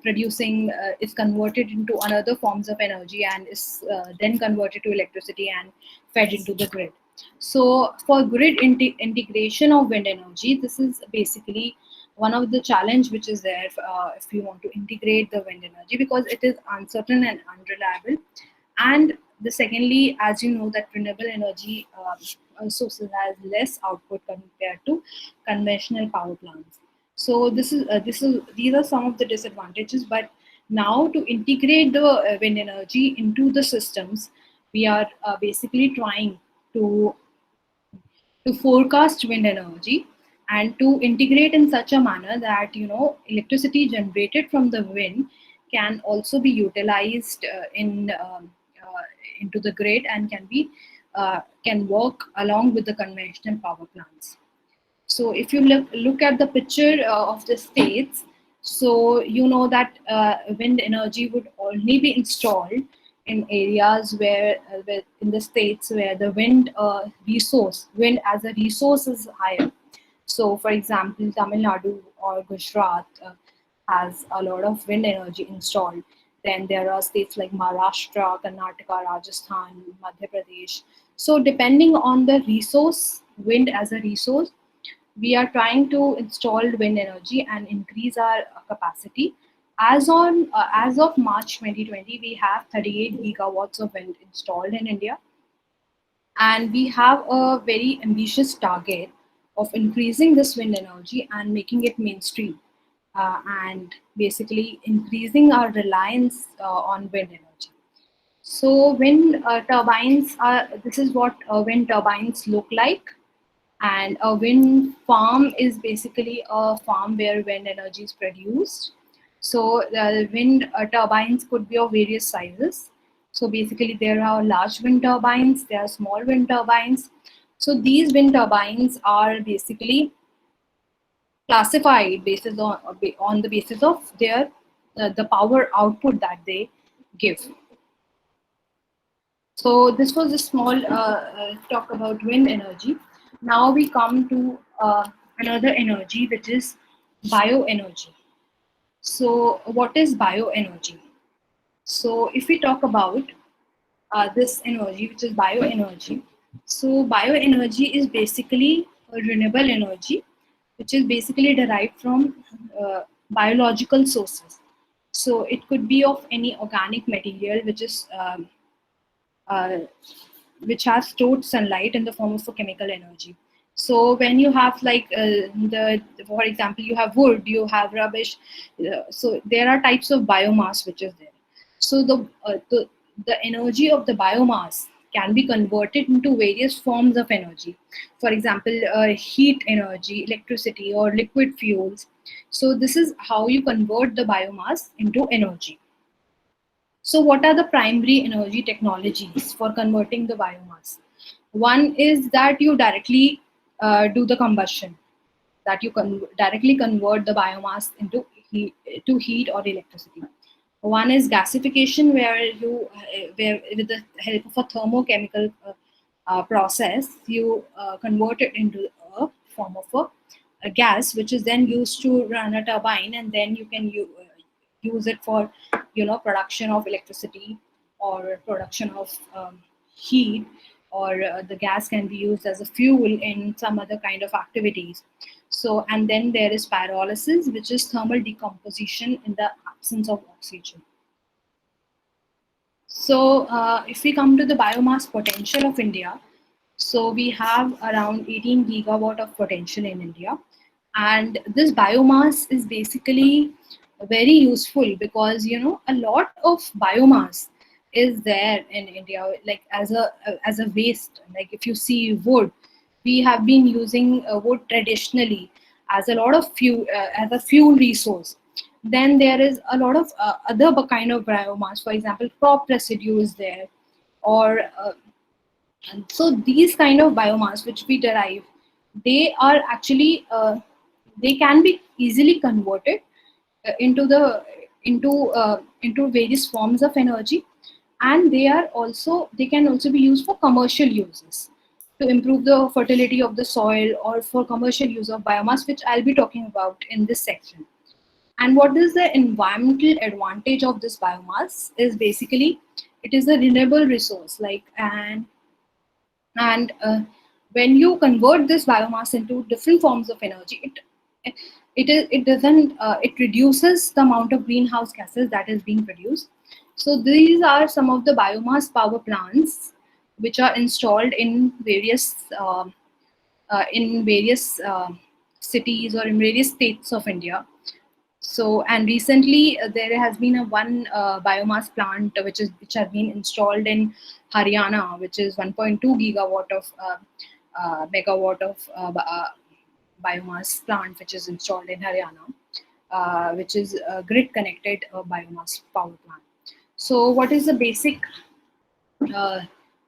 producing is converted into another forms of energy and is then converted to electricity and fed into the grid? So for grid integration of wind energy, this is basically one of the challenge which is there if you want to integrate the wind energy, because it is uncertain and unreliable. And the secondly, as you know, that renewable energy sources has less output compared to conventional power plants. So these are some of the disadvantages. But now to integrate the wind energy into the systems, we are basically trying to forecast wind energy and to integrate in such a manner that electricity generated from the wind can also be utilized into the grid and can work along with the conventional power plants. So if you look at the picture of the states, so you know that wind energy would only be installed in areas where in the states where the wind as a resource is higher. So for example, Tamil Nadu or Gujarat has a lot of wind energy installed. Then there are states like Maharashtra, Karnataka, Rajasthan, Madhya Pradesh. So depending on the resource, wind as a resource, we are trying to install wind energy and increase our capacity. As of March 2020, we have 38 gigawatts of wind installed in India, and we have a very ambitious target of increasing this wind energy and making it mainstream, and basically increasing our reliance on wind energy. So wind turbines are this is what wind turbines look like. And a wind farm is basically a farm where wind energy is produced. So the wind turbines could be of various sizes. So basically there are large wind turbines, there are small wind turbines. So these wind turbines are basically classified basis on the basis of their the power output that they give. So this was a small talk about wind energy. Now we come to another energy, which is bioenergy. So what is bioenergy? So if we talk about this energy, which is bioenergy, so bioenergy is basically a renewable energy, which is basically derived from biological sources. So it could be of any organic material uh, which has stored sunlight in the form of a chemical energy. So when you have like for example, you have wood, you have rubbish, so there are types of biomass which is there. So the energy of the biomass can be converted into various forms of energy. For example, heat energy, electricity, or liquid fuels. So this is how you convert the biomass into energy. So what are the primary energy technologies for converting the biomass? One is that you directly do the combustion, that you directly convert the biomass into heat or electricity. One is gasification, where with the help of a thermochemical process, you convert it into a form of a gas, which is then used to run a turbine, and then you can use it for production of electricity or production of heat, or the gas can be used as a fuel in some other kind of activities. So, and then there is pyrolysis, which is thermal decomposition in the absence of oxygen. So, if we come to the biomass potential of India, so we have around 18 gigawatt of potential in India, and this biomass is basically very useful because a lot of biomass is there in India, like as a waste. Like if you see wood, we have been using wood traditionally as a lot of fuel, as a fuel resource. Then there is a lot of other kind of biomass. For example, crop residue is there, or and so these kind of biomass which we derive, they are actually they can be easily converted into various forms of energy, and they can also be used for commercial uses to improve the fertility of the soil, or for commercial use of biomass, which I'll be talking about in this section. And what is the environmental advantage of this biomass is basically it is a renewable resource, and when you convert this biomass into different forms of energy, it reduces the amount of greenhouse gases that is being produced. So these are some of the biomass power plants which are installed in various cities or in various states of India. So, and recently there has been a one biomass plant which has been installed in Haryana, which is 1.2 gigawatt of megawatt of biomass plant, which is installed in Haryana, which is a grid connected biomass power plant. So, what is the basic uh,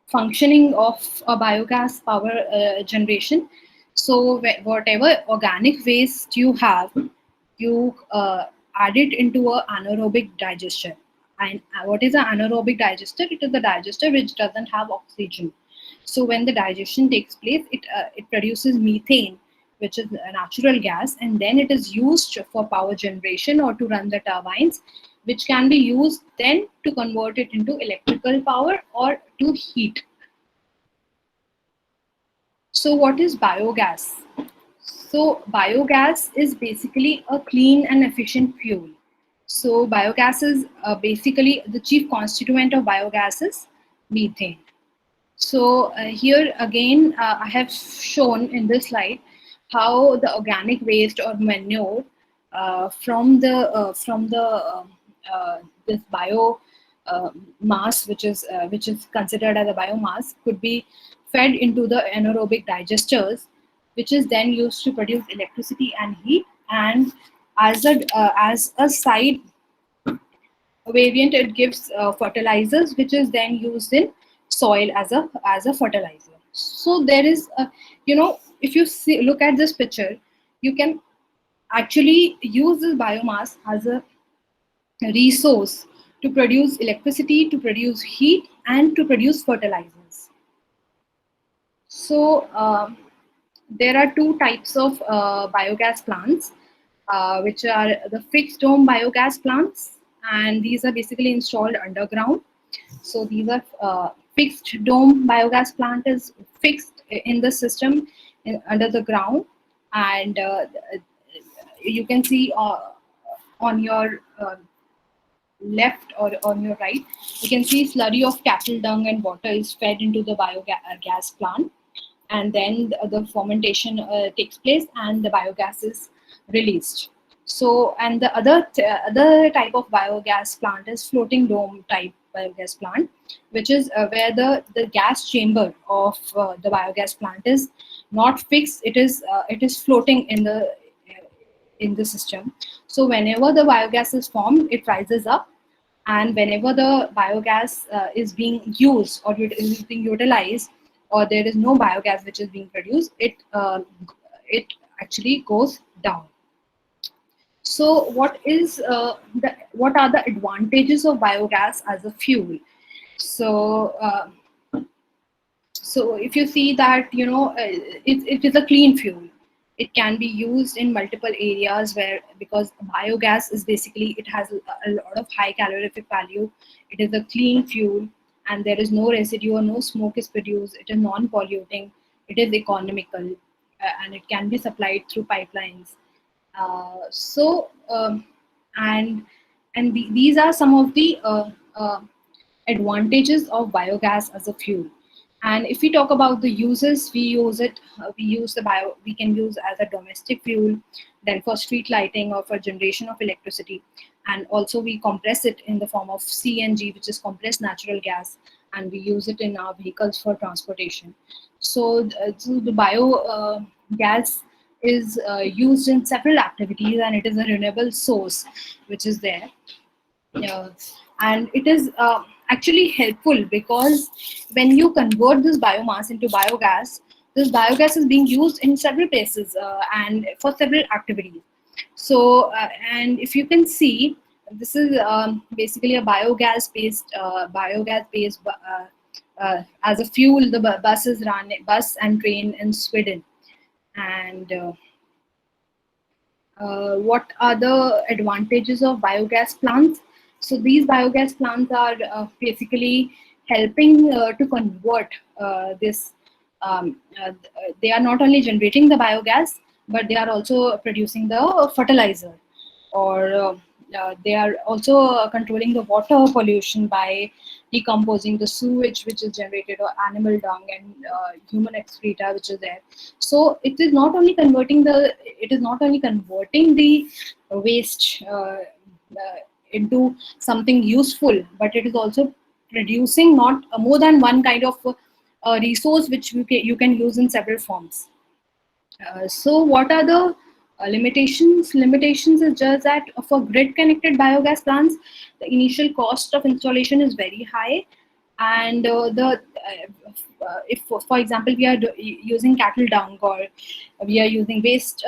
functioning of a biogas power generation? So, whatever organic waste you have, you add it into a anaerobic digester. And what is an anaerobic digester? It is the digester which doesn't have oxygen. So when the digestion takes place, it produces methane, which is a natural gas, and then it is used for power generation or to run the turbines, which can be used then to convert it into electrical power or to heat. So what is biogas? So biogas is basically a clean and efficient fuel. So biogas is basically the chief constituent of biogas is methane. So here again, I have shown in this slide how the organic waste or manure from the this bio mass, which is considered as a biomass, could be fed into the anaerobic digesters, which is then used to produce electricity and heat. And as a side variant, it gives fertilizers, which is then used in soil as a fertilizer. So there is if you look at this picture, you can actually use this biomass as a resource to produce electricity, to produce heat, and to produce fertilizers. So there are two types of biogas plants, which are the fixed dome biogas plants, and these are basically installed underground. So these are fixed dome biogas plant is fixed in the system under the ground, and you can see on your left or on your right, you can see slurry of cattle dung and water is fed into the biogas plant. and then the fermentation takes place and the biogas is released. So, and the other type of biogas plant is floating dome type biogas plant, which is where the gas chamber of the biogas plant is not fixed. It is floating in the system. So whenever the biogas is formed, it rises up, and whenever the biogas is being used or is being utilized, or there is no biogas which is being produced, it actually goes down. So what are the advantages of biogas as a fuel? So if you see that, it is a clean fuel. It can be used in multiple areas, where because biogas is basically, it has a lot of high calorific value. It is a clean fuel, and there is no residue or no smoke is produced. It is non-polluting. It is economical, and it can be supplied through pipelines. Uh, so um, and these are some of the advantages of biogas as a fuel. And if we talk about the uses, we can use as a domestic fuel, then for street lighting or for generation of electricity, and also we compress it in the form of CNG, which is compressed natural gas, and we use it in our vehicles for transportation. So the bio gas is used in several activities, and it is a renewable source which is there. Yeah. And it is actually helpful, because when you convert this biomass into biogas, this biogas is being used in several places and for several activities. So, and if you can see, this is basically a biogas based as a fuel. The bus and train in Sweden. And what are the advantages of biogas plants? So these biogas plants are basically helping to convert this. They are not only generating the biogas, but they are also producing the fertilizer, or they are also controlling the water pollution by decomposing the sewage which is generated, or animal dung and human excreta which is there. So it is not only converting the waste into something useful, but it is also producing not more than one kind of resource which you can use in several forms. So what are the limitations? Limitations is just that for grid-connected biogas plants, the initial cost of installation is very high, and if, for example, we are using cattle dung, or we are using waste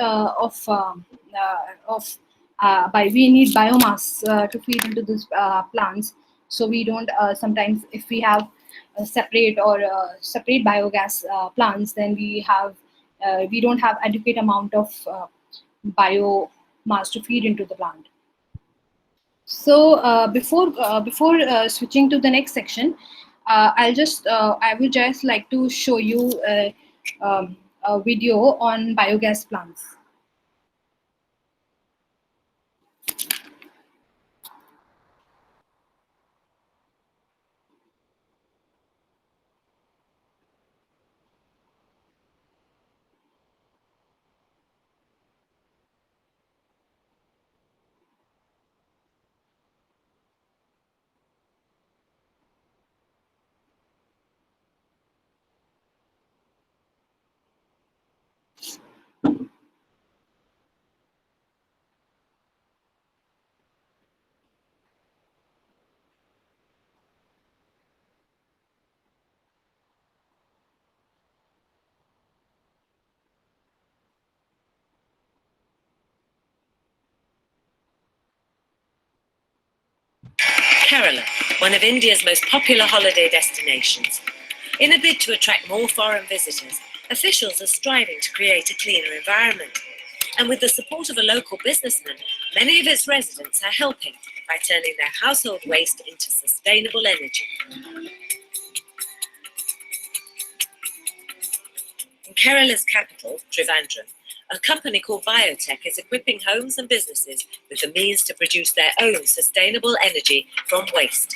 we need biomass to feed into these plants. So we don't sometimes, if we have separate biogas plants, then we don't have adequate amount of biomass to feed into the plant. So before switching to the next section, I would just like to show you a video on biogas plants. Kerala, one of India's most popular holiday destinations. In a bid to attract more foreign visitors, officials are striving to create a cleaner environment. And with the support of a local businessman, many of its residents are helping by turning their household waste into sustainable energy. In Kerala's capital, Trivandrum, a company called Biotech is equipping homes and businesses with the means to produce their own sustainable energy from waste.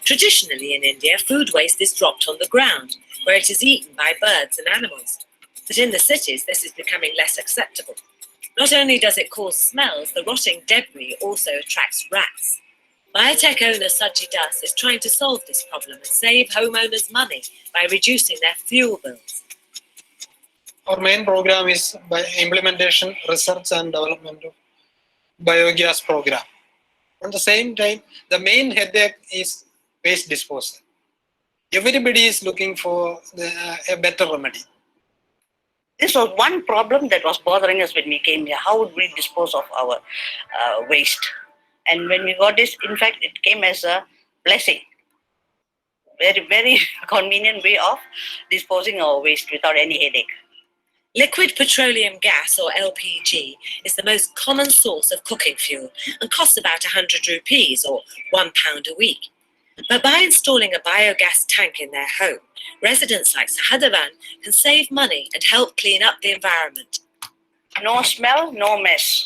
Traditionally in India, food waste is dropped on the ground, where it is eaten by birds and animals. But in the cities, this is becoming less acceptable. Not only does it cause smells, the rotting debris also attracts rats. Biotech owner Sajid Das is trying to solve this problem and save homeowners money by reducing their fuel bills. Our main program is by implementation, research and development of biogas program. At the same time, the main headache is waste disposal. Everybody is looking for a better remedy. This was one problem that was bothering us when we came here. How would we dispose of our waste? And when we got this, in fact, it came as a blessing. Very, very convenient way of disposing our waste without any headache. Liquid petroleum gas, or LPG, is the most common source of cooking fuel and costs about 100 rupees, or £1 a week. But by installing a biogas tank in their home, residents like Sahadavan can save money and help clean up the environment. No smell, no mess.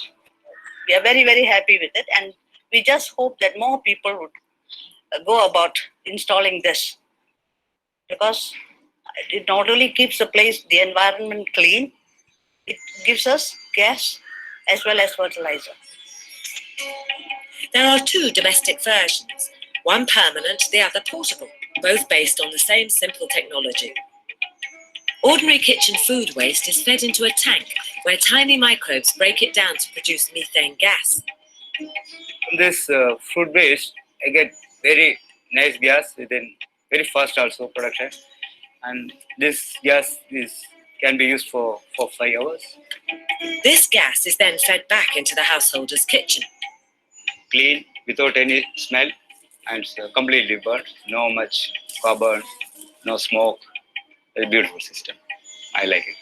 We are very, very happy with it, and we just hope that more people would go about installing this, because it not only keeps the environment clean, it gives us gas as well as fertilizer. There are two domestic versions, one permanent, the other portable, both based on the same simple technology. Ordinary kitchen food waste is fed into a tank where tiny microbes break it down to produce methane gas. From this food waste, I get very nice gas within very fast also production, and this gas can be used for 5 hours. This gas is then fed back into the householder's kitchen. Clean, without any smell, and it's completely burnt. No much carbon, no smoke. Very beautiful system. I like it.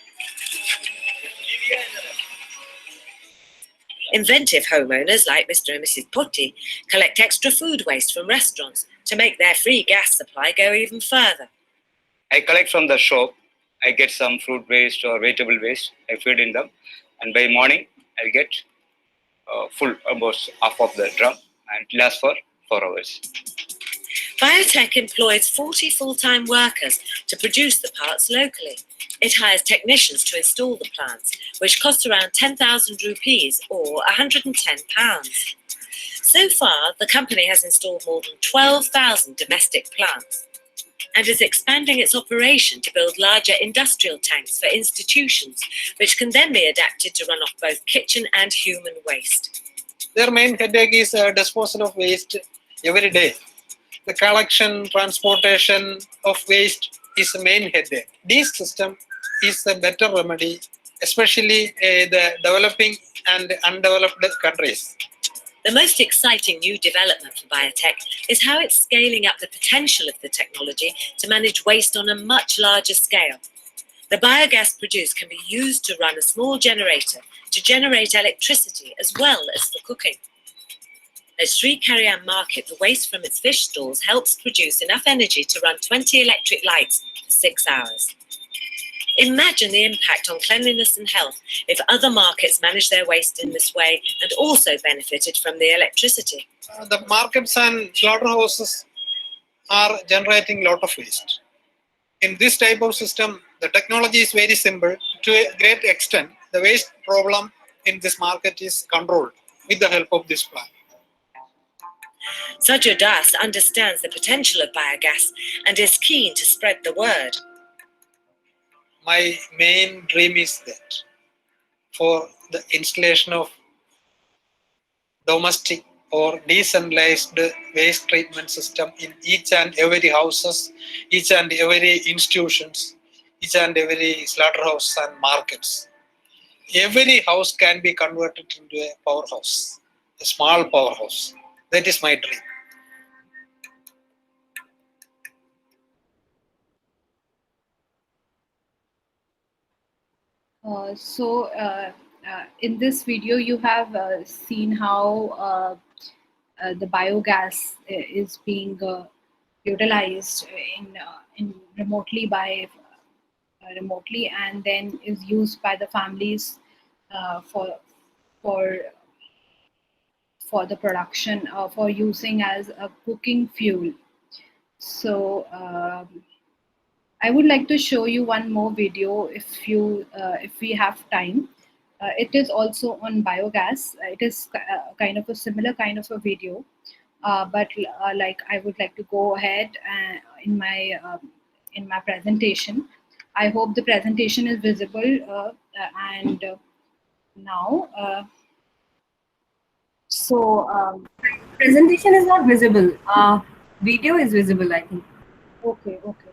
Inventive homeowners like Mr. and Mrs. Potti collect extra food waste from restaurants to make their free gas supply go even further. I collect from the shop. I get some fruit waste or vegetable waste. I feed in them, and by morning I get full, almost half of the drum, and it lasts for 4 hours. Biotech employs 40 full-time workers to produce the parts locally. It hires technicians to install the plants, which cost around 10,000 rupees or £110. So far, the company has installed more than 12,000 domestic plants and is expanding its operation to build larger industrial tanks for institutions, which can then be adapted to run off both kitchen and human waste. Their main headache is disposal of waste every day. The collection, transportation of waste is the main headache. This system is a better remedy, especially the developing and undeveloped countries. The most exciting new development for biotech is how it's scaling up the potential of the technology to manage waste on a much larger scale. The biogas produced can be used to run a small generator to generate electricity as well as for cooking. At Sri Karyan Market, the waste from its fish stalls helps produce enough energy to run 20 electric lights for 6 hours. Imagine the impact on cleanliness and health if other markets managed their waste in this way and also benefited from the electricity. The markets and slaughterhouses are generating a lot of waste. In this type of system, the technology is very simple. To a great extent, the waste problem in this market is controlled with the help of this plant. Sajid Das understands the potential of biogas and is keen to spread the word. My main dream is that for the installation of domestic or decentralized waste treatment system in each and every houses, each and every institutions, each and every slaughterhouse and markets. Every house can be converted into a powerhouse, a small powerhouse. That is my dream. In this video, you have seen how the biogas is being utilized in remotely remotely, and then is used by the families for the production for using as a cooking fuel. So I would like to show you one more video if we have time. It is also on biogas. It is kind of a similar kind of a video, but like I would like to go ahead in my presentation. I hope the presentation is visible and now. So Presentation is not visible. Video is visible, I think. okay, okay.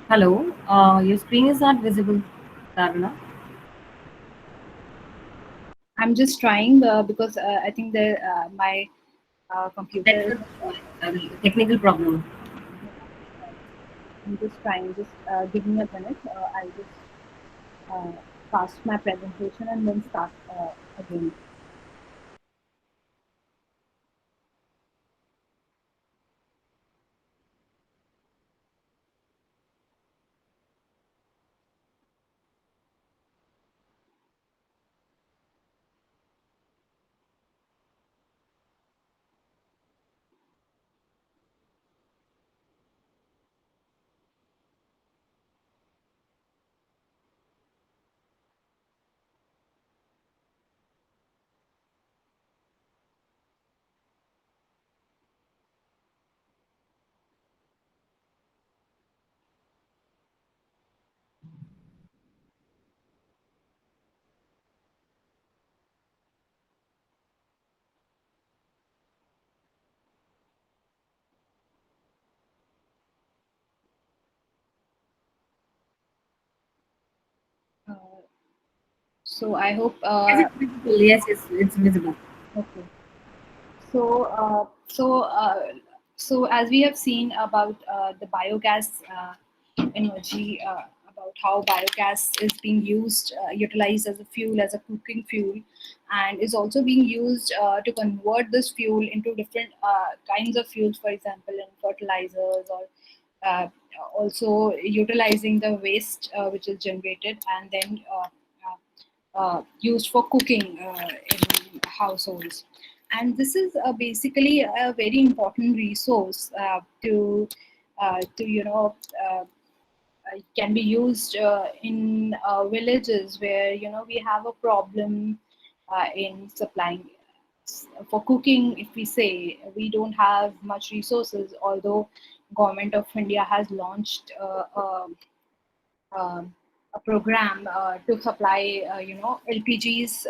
Hello, your screen is not visible, Taruna. I'm just trying because I think my computer is. Network, technical problem. I'm just trying. Just give me a minute. I'll just uh, pass my presentation and then start again. Uh, so I hope. Is it visible? Yes, it's visible. Okay. So, so as we have seen about the biogas energy, about how biogas is being used, utilized as a fuel, as a cooking fuel, and is also being used to convert this fuel into different kinds of fuels, for example, in fertilizers or uh, also utilizing the waste which is generated and then used for cooking in households. And this is basically a very important resource to can be used in villages where we have a problem in supplying for cooking. If we say we don't have much resources, although government of India has launched um, a program to supply LPGs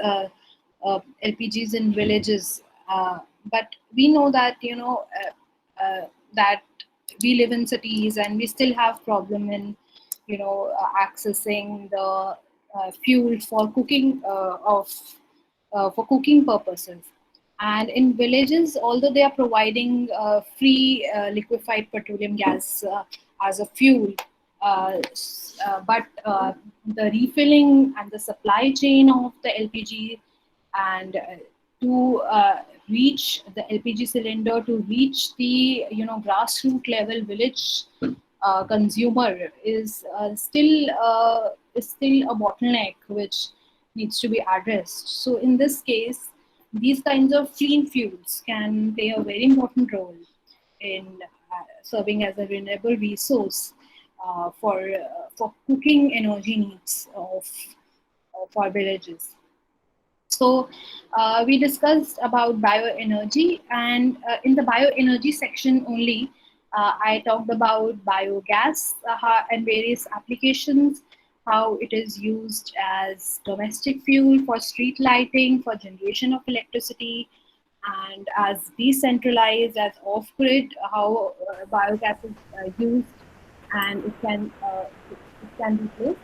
LPGs in villages, but we know that that we live in cities and we still have problem in accessing the fuel for cooking for cooking purposes. And in villages, although they are providing free liquefied petroleum gas as a fuel, but the refilling and the supply chain of the LPG and to reach the LPG cylinder, to reach the grassroots level village consumer is still a bottleneck which needs to be addressed. So in this case, these kinds of clean fuels can play a very important role in serving as a renewable resource for cooking energy needs of our villages. So we discussed about bioenergy, and in the bioenergy section only, I talked about biogas and various applications, how it is used as domestic fuel for street lighting, for generation of electricity, and as decentralized, as off-grid, how biogas is used, and it can be placed.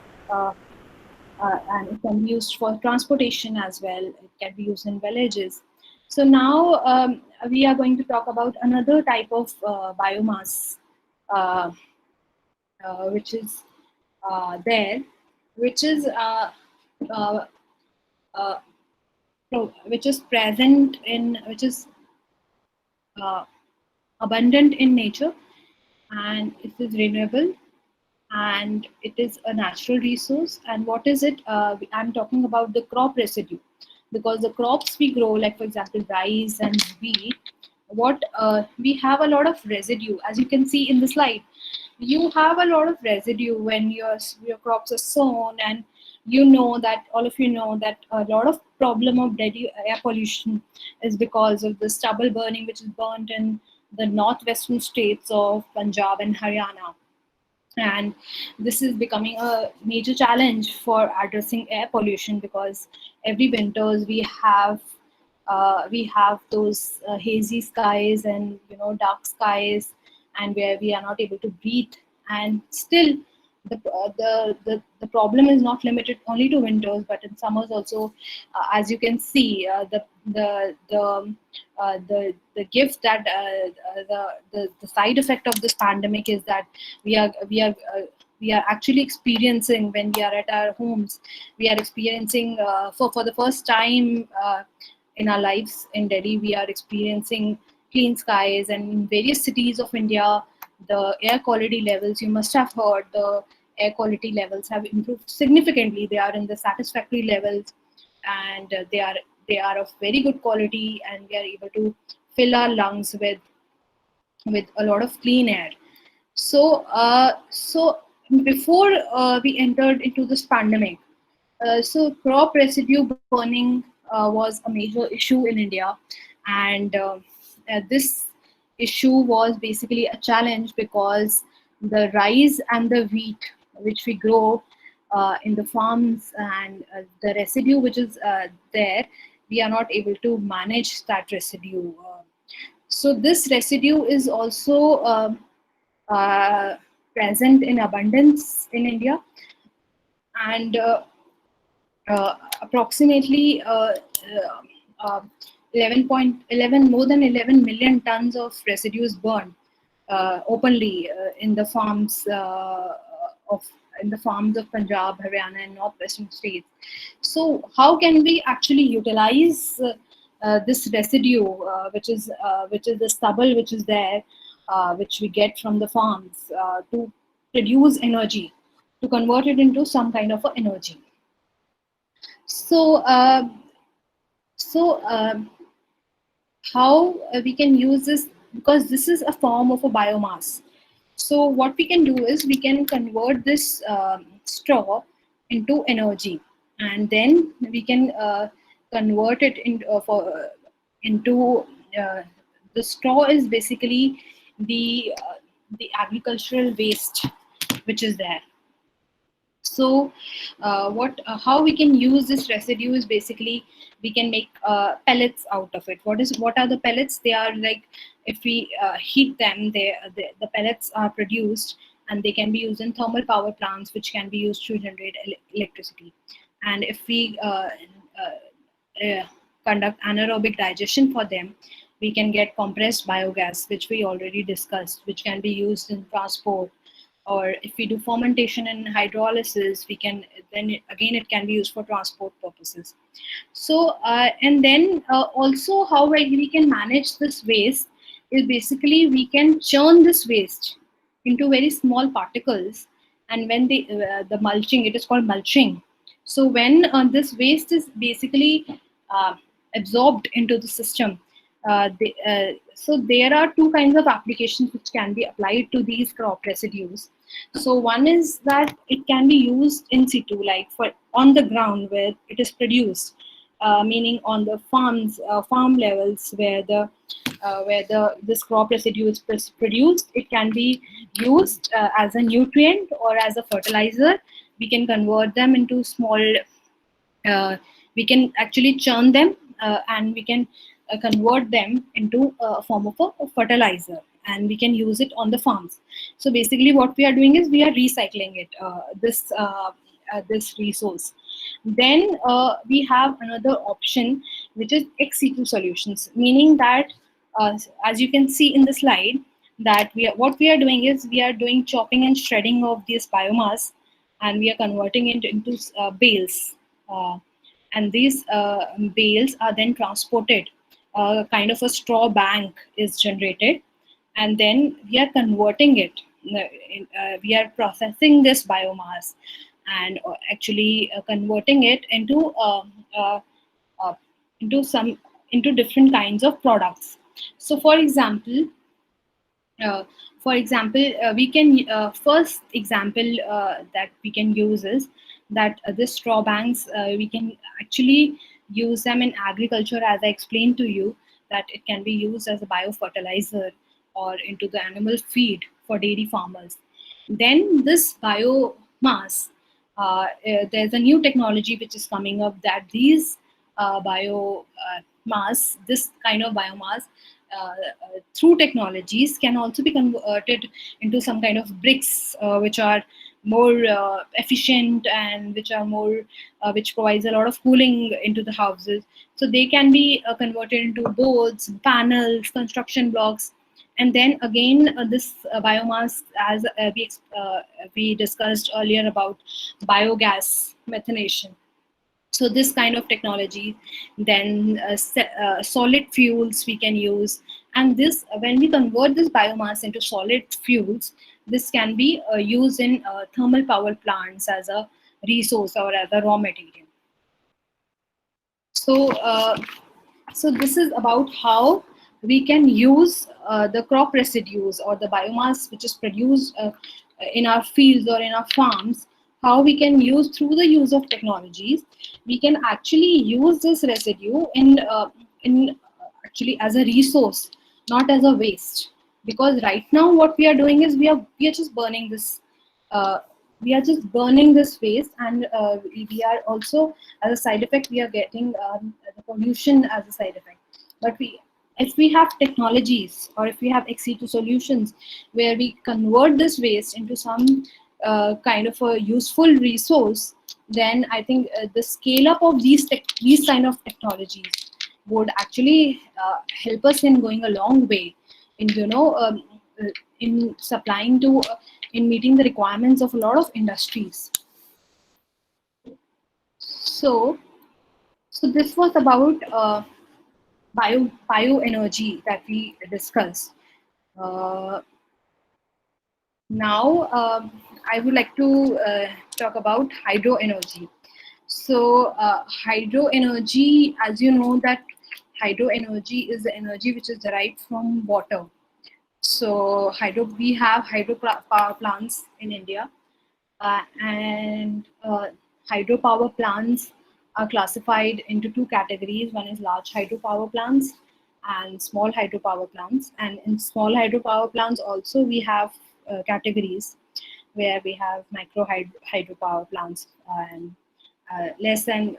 And it can be used for transportation as well. It can be used in villages. So now we are going to talk about another type of biomass, uh, which is there, which is uh, uh, which is present in, which is uh, abundant in nature, and it is renewable, and it is a natural resource. And what is it? I'm talking about the crop residue, because the crops we grow, like for example rice and wheat, what we have a lot of residue, as you can see in the slide. You have a lot of residue when your crops are sown, and all of you know that a lot of problem of air pollution is because of the stubble burning, which is burnt in the northwestern states of Punjab and Haryana. And this is becoming a major challenge for addressing air pollution, because every winters we have those hazy skies and dark skies, and where we are not able to breathe. And still the problem is not limited only to winters, but in summers also. As you can see, the gift that the side effect of this pandemic is that we are actually experiencing, when we are at our homes, we are experiencing for the first time in our lives in Delhi, we are experiencing clean skies. And in various cities of India, the air quality levels, you must have heard, the air quality levels have improved significantly. They are in the satisfactory levels, and they are of very good quality, and we are able to fill our lungs with a lot of clean air. So before we entered into this pandemic, so crop residue burning was a major issue in India, and this issue was basically a challenge, because the rice and the wheat which we grow in the farms, and the residue which is there, we are not able to manage that residue. So this residue is also uh, present in abundance in India, and approximately 11.11 more than 11 million tons of residues burned openly in the farms of Punjab, Haryana, and northwestern states. So how can we actually utilize this residue, which is the stubble which is there, which we get from the farms, to produce energy, to convert it into some kind of energy? So, how we can use this, because this is a form of a biomass. So what we can do is we can convert this straw into energy, and then we can convert it into the straw is basically the agricultural waste which is there. So how we can use this residue is basically we can make pellets out of it. What are the pellets? They are like, if we heat them, the pellets are produced, and they can be used in thermal power plants, which can be used to generate electricity. And if we conduct anaerobic digestion for them, we can get compressed biogas, which we already discussed, which can be used in transport. Or if we do fermentation and hydrolysis, we can then again it can be used for transport purposes. So and then also how we can manage this waste is basically we can churn this waste into very small particles, and when the mulching, it is called mulching. So when this waste is basically uh, absorbed into the system, so there are two kinds of applications which can be applied to these crop residues. So one is that it can be used in situ, like for on the ground where it is produced, meaning on the farm levels where this crop residue is produced. It can be used as a nutrient or as a fertilizer. We can convert them into small. We can actually churn them, and we can convert them into a form of a fertilizer, and we can use it on the farms. So basically what we are doing is we are recycling it, this resource. Then we have another option, which is ex situ solutions, meaning that as you can see in the slide, that what we are doing is we are doing chopping and shredding of this biomass, and we are converting it into bales. And these bales are then transported. Kind of a straw bank is generated, and then we are converting it. We are processing this biomass and actually converting it uh, uh, into some into different kinds of products. So, uh, for example, we can first example that we can use is that this straw banks, we can actually use them in agriculture, as I explained to you, that it can be used as a biofertilizer or into the animal feed for dairy farmers. Then this biomass, there's a new technology which is coming up, that these mass, this kind of biomass, through technologies can also be converted into some kind of bricks, which are more efficient and which are more which provides a lot of cooling into the houses. So they can be converted into boards, panels, construction blocks. And then again, this biomass, as we discussed earlier about biogas methanation. So this kind of technology, then solid fuels we can use. And this, when we convert this biomass into solid fuels, this can be used in thermal power plants as a resource or as a raw material. So so this is about how we can use the crop residues or the biomass which is produced in our fields or in our farms. How we can use, through the use of technologies, we can actually use this residue in actually as a resource, not as a waste. Because right now what we are doing is we are just burning this. Waste, and we are also, as a side effect, we are getting the pollution as a side effect. But if we have technologies, or if we have ex situ solutions where we convert this waste into some kind of a useful resource, then I think the scale up of these kind of technologies would actually help us in going a long way in in supplying to in meeting the requirements of a lot of industries. So this was about bioenergy that we discussed. Uh, Now, I would like to talk about hydro energy. So, hydro energy, as you know, that hydro energy is the energy which is derived from water. So, we have power plants in India, and hydropower plants are classified into two categories. One is large hydropower plants and small hydropower plants. And in small hydropower plants also we have categories. where we have micro hydropower plants and less than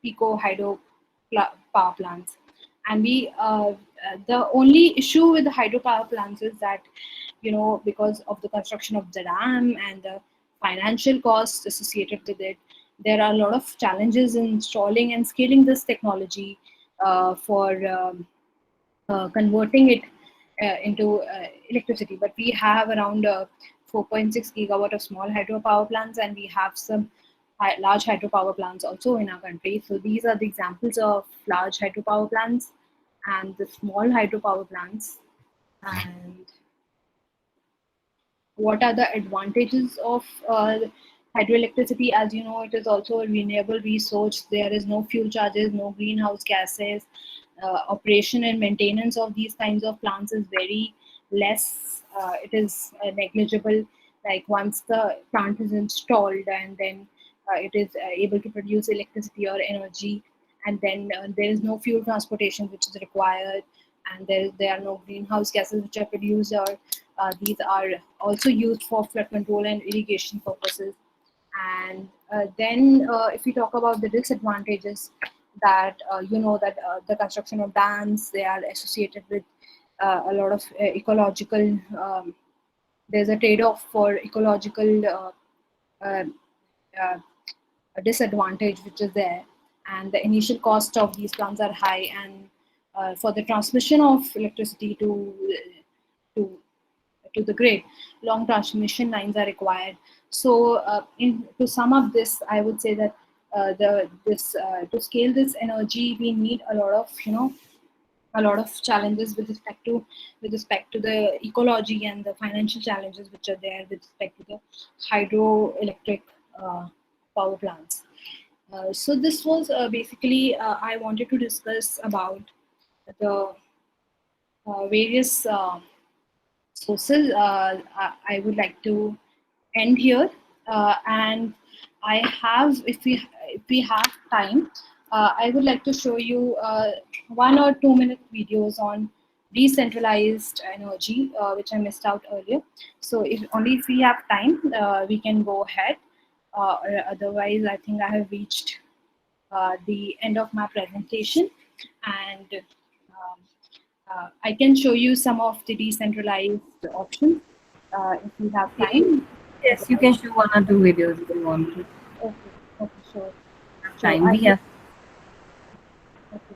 pico power plants. And the only issue with the hydropower plants is that, because of the construction of the dam and the financial costs associated with it, there are a lot of challenges in installing and scaling this technology for converting it into electricity. But we have around 4.6 gigawatt of small hydropower plants, and we have some large hydropower plants also in our country. So these are the examples of large hydropower plants and the small hydropower plants. And what are the advantages of hydroelectricity? As you know, it is also a renewable resource. There is no fuel charges, no greenhouse gases. Operation and maintenance of these kinds of plants is very less. It is negligible. Like once the plant is installed, and then it is able to produce electricity or energy, and then there is no fuel transportation which is required, and there are no greenhouse gases which are produced, or these are also used for flood control and irrigation purposes. And then if we talk about the disadvantages, that that the construction of dams, they are associated with a lot of ecological, there's a trade-off for ecological uh, uh, disadvantage which is there, and the initial cost of these plants are high, and for the transmission of electricity to to the grid, long transmission lines are required. So, to sum up this, I would say that to scale this energy, we need a lot of a lot of challenges with respect to the ecology and the financial challenges which are there with respect to the hydroelectric power plants. So this was basically I wanted to discuss about the various sources. I would like to end here, and I have, if we have time, I would like to show you 1 or 2 minute videos on decentralized energy, which I missed out earlier. So if we have time, we can go ahead. Or otherwise, I think I have reached the end of my presentation, and I can show you some of the decentralized options if we have time. Yes, you can show 1 or 2 videos if you want to. Okay, sure. Time we have. Okay.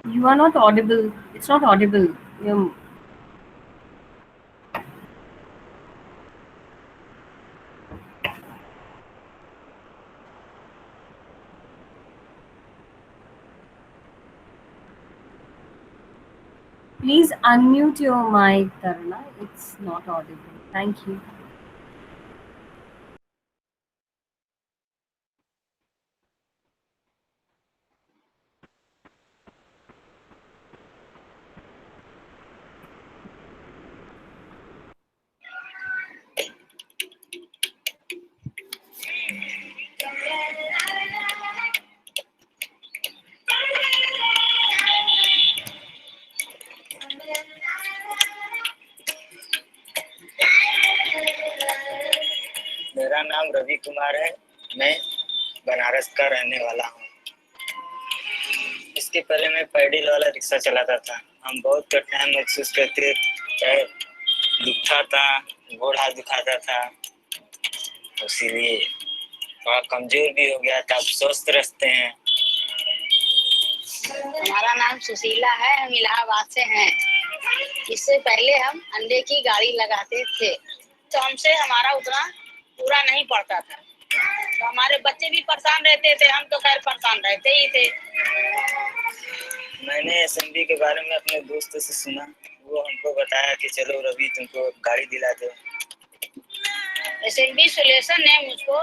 You are not audible. It's not audible. You please unmute your mic, Taruna. It's not audible. Thank you. मेरा नाम रवि कुमार है, मैं बनारस का रहने वाला हूँ। इसके पहले मैं पैडल वाला रिक्शा चलाता था। हम बहुत कठिनाई महसूस करते थे, दुखता था, गोड़ हाथ दुखाता था, इसीलिए थोड़ा कमजोर भी हो गया था। अब स्वस्थ रहते हैं। हमारा नाम सुशीला है, हम इलाहाबाद से हैं। इससे पहले हम अंडे की गाड़ी लगाते थे, तो हमसे हमारा उतना पूरा नहीं पड़ता था, तो हमारे बच्चे भी परेशान रहते थे, हम तो खैर परेशान रहते ही थे। मैंने एसएमबी के बारे में अपने दोस्त से सुना, वो हमको बताया कि चलो रवि तुमको गाड़ी दिला दो। एसएमबी सोल्यूशन ने मुझको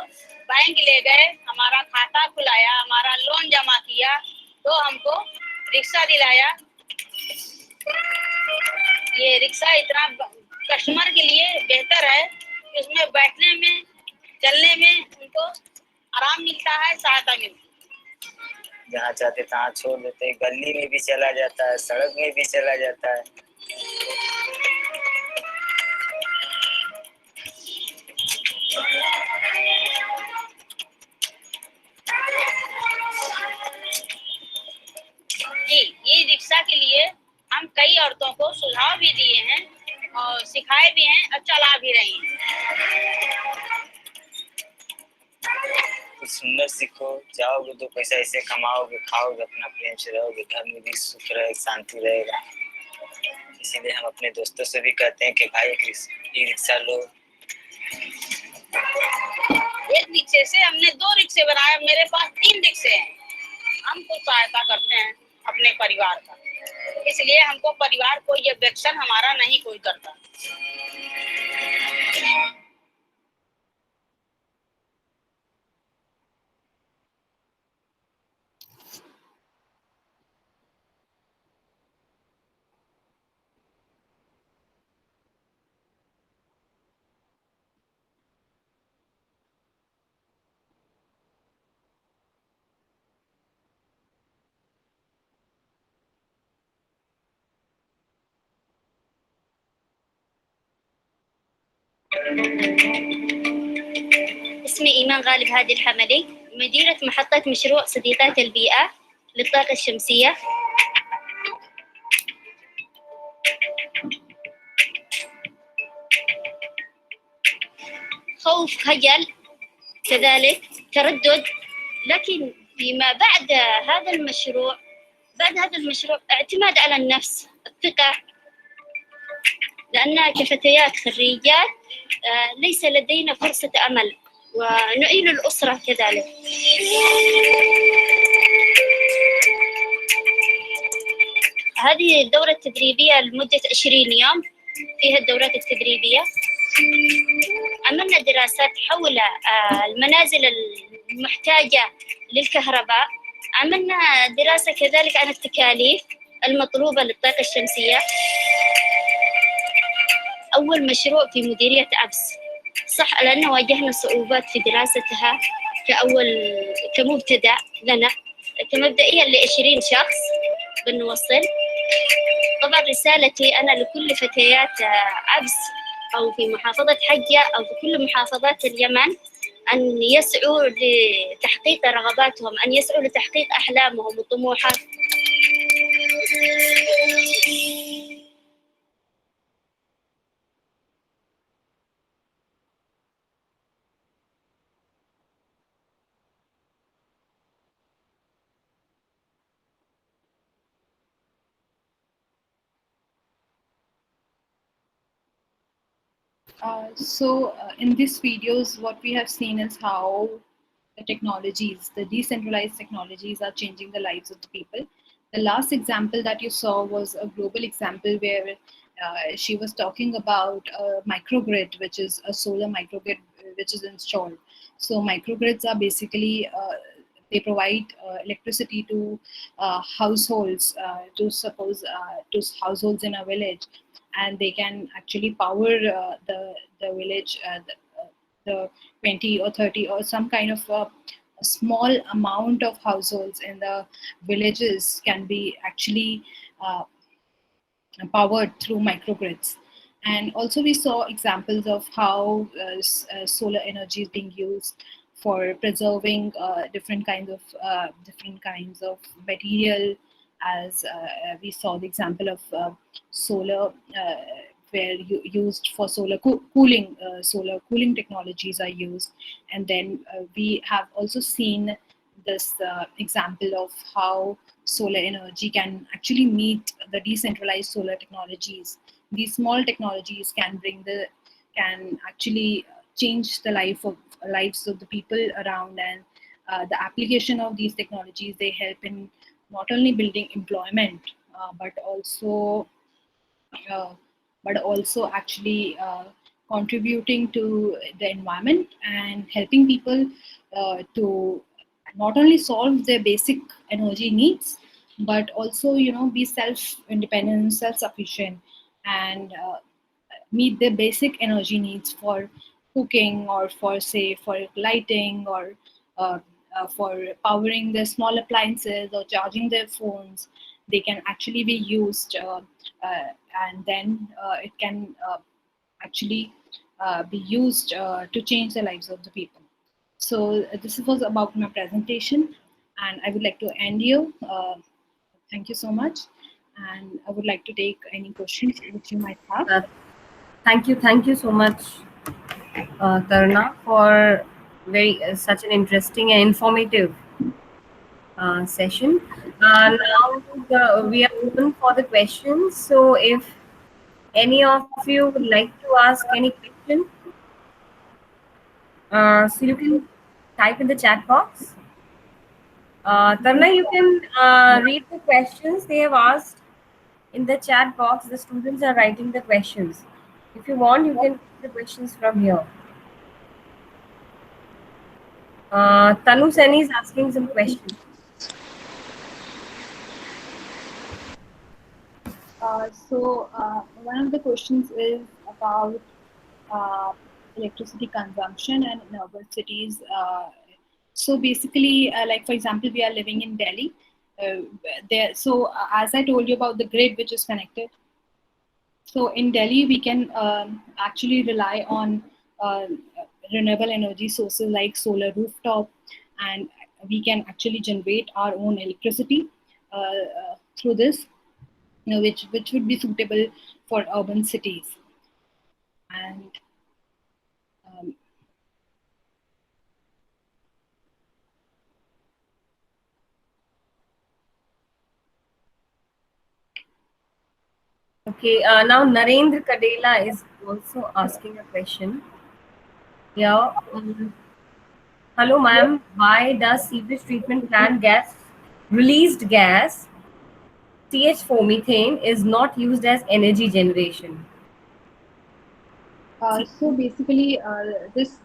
बैंक ले गए, हमारा खाता खुलाया, हमारा लोन जमा किया, तो हमको रिक्शा दिलाया। ये रिक्शा इतना कस्टमर के लिए बेहतर है कि उसमें बैठने में, चलने में उनको आराम मिलता है, सहायता मिलती है। जहाँ चाहते तहाँ छोड़ देते, गली में भी चला जाता है, सड़क में भी चला जाता है। जी, ये रिक्शा के लिए हम कई औरतों को सुझाव भी दिए हैं और सिखाए भी हैं और चला भी रही हैं। कुछ सुंदर सीखो, जाओगे दो पैसा ऐसे कमाओगे, खाओगे, अपना प्रेम से रहोगे, घर में भी सुख रहेगा, शांति रहेगा। इसीलिए हम अपने दोस्तों से भी कहते हैं कि भाई ई रिक्शा लो। एक रिक्शे से हमने 2 रिक्शे बनाए, मेरे पास 3 रिक्शे हैं। हम कुछ सहायता करते हैं अपने परिवार का, इसलिए हमको परिवार को ये वेक्शन हमारा नहीं कोई करता। اسمي إيمان غالب هادي الحملي، مديرة محطة مشروع صديقات البيئة للطاقة الشمسية. خوف، خجل، كذلك تردد، لكن فيما بعد هذا المشروع اعتماد على النفس، الثقة، لأن كفتيات خريجات ليس لدينا فرصة أمل، ونعين الأسرة كذلك. هذه الدورة التدريبية لمدة 20 يوم، فيها الدورات التدريبية عملنا دراسات حول المنازل المحتاجة للكهرباء، عملنا دراسة كذلك عن التكاليف المطلوبة للطاقة الشمسية. أول مشروع في مديرية عبس، صح لأن واجهنا صعوبات في دراستها كمبتدأ لنا، كمبدئيا ل20 شخص بنوصل. طبعا رسالتي أنا لكل فتيات عبس أو في محافظة حجة أو في كل محافظات اليمن أن يسعوا لتحقيق رغباتهم، أن يسعوا لتحقيق أحلامهم وطموحاتهم. In these videos, what we have seen is how the technologies, the decentralized technologies, are changing the lives of the people. The last example that you saw was a global example where she was talking about a microgrid, which is a solar microgrid which is installed. So microgrids are basically they provide electricity to households, to households in a village, and they can actually power the village, the 20 or 30 or some kind of a small amount of households in the villages can be actually powered through microgrids. And also we saw examples of how solar energy is being used for preserving different kinds of material, as we saw the example of solar where used for solar cooling technologies are used. And then we have also seen this example of how solar energy can actually meet the decentralized solar technologies. These small technologies can actually change the lives of the people around. And the application of these technologies, they help in not only building employment, but also uh, actually contributing to the environment and helping people to not only solve their basic energy needs, but also be self-independent, self-sufficient, and meet their basic energy needs for cooking, or for say for lighting, or uh, for powering their small appliances or charging their phones. They can actually be used, and then it can actually be used to change the lives of the people. So this was about my presentation, and I would like to end here. Thank you so much, and I would like to take any questions which you might have. Thank you so much, Taruna, for very such an interesting and informative session. Now we are open for the questions. So if any of you would like to ask any question, so you can type in the chat box. Taruna, you can read the questions they have asked in the chat box. The students are writing the questions. If you want, you can read the questions from here. Tanu Seni is asking some questions. One of the questions is about electricity consumption and in urban cities. So basically, like for example, we are living in Delhi. As I told you about the grid which is connected. So in Delhi, we can actually rely on uh, renewable energy sources like solar rooftop, and we can actually generate our own electricity through this, which would be suitable for urban cities. And um, Okay, now Narendra Kadela is also asking a question. Yeah. Hello, ma'am. Why does sewage treatment plant released gas, CH4 methane, is not used as energy generation? so basically, this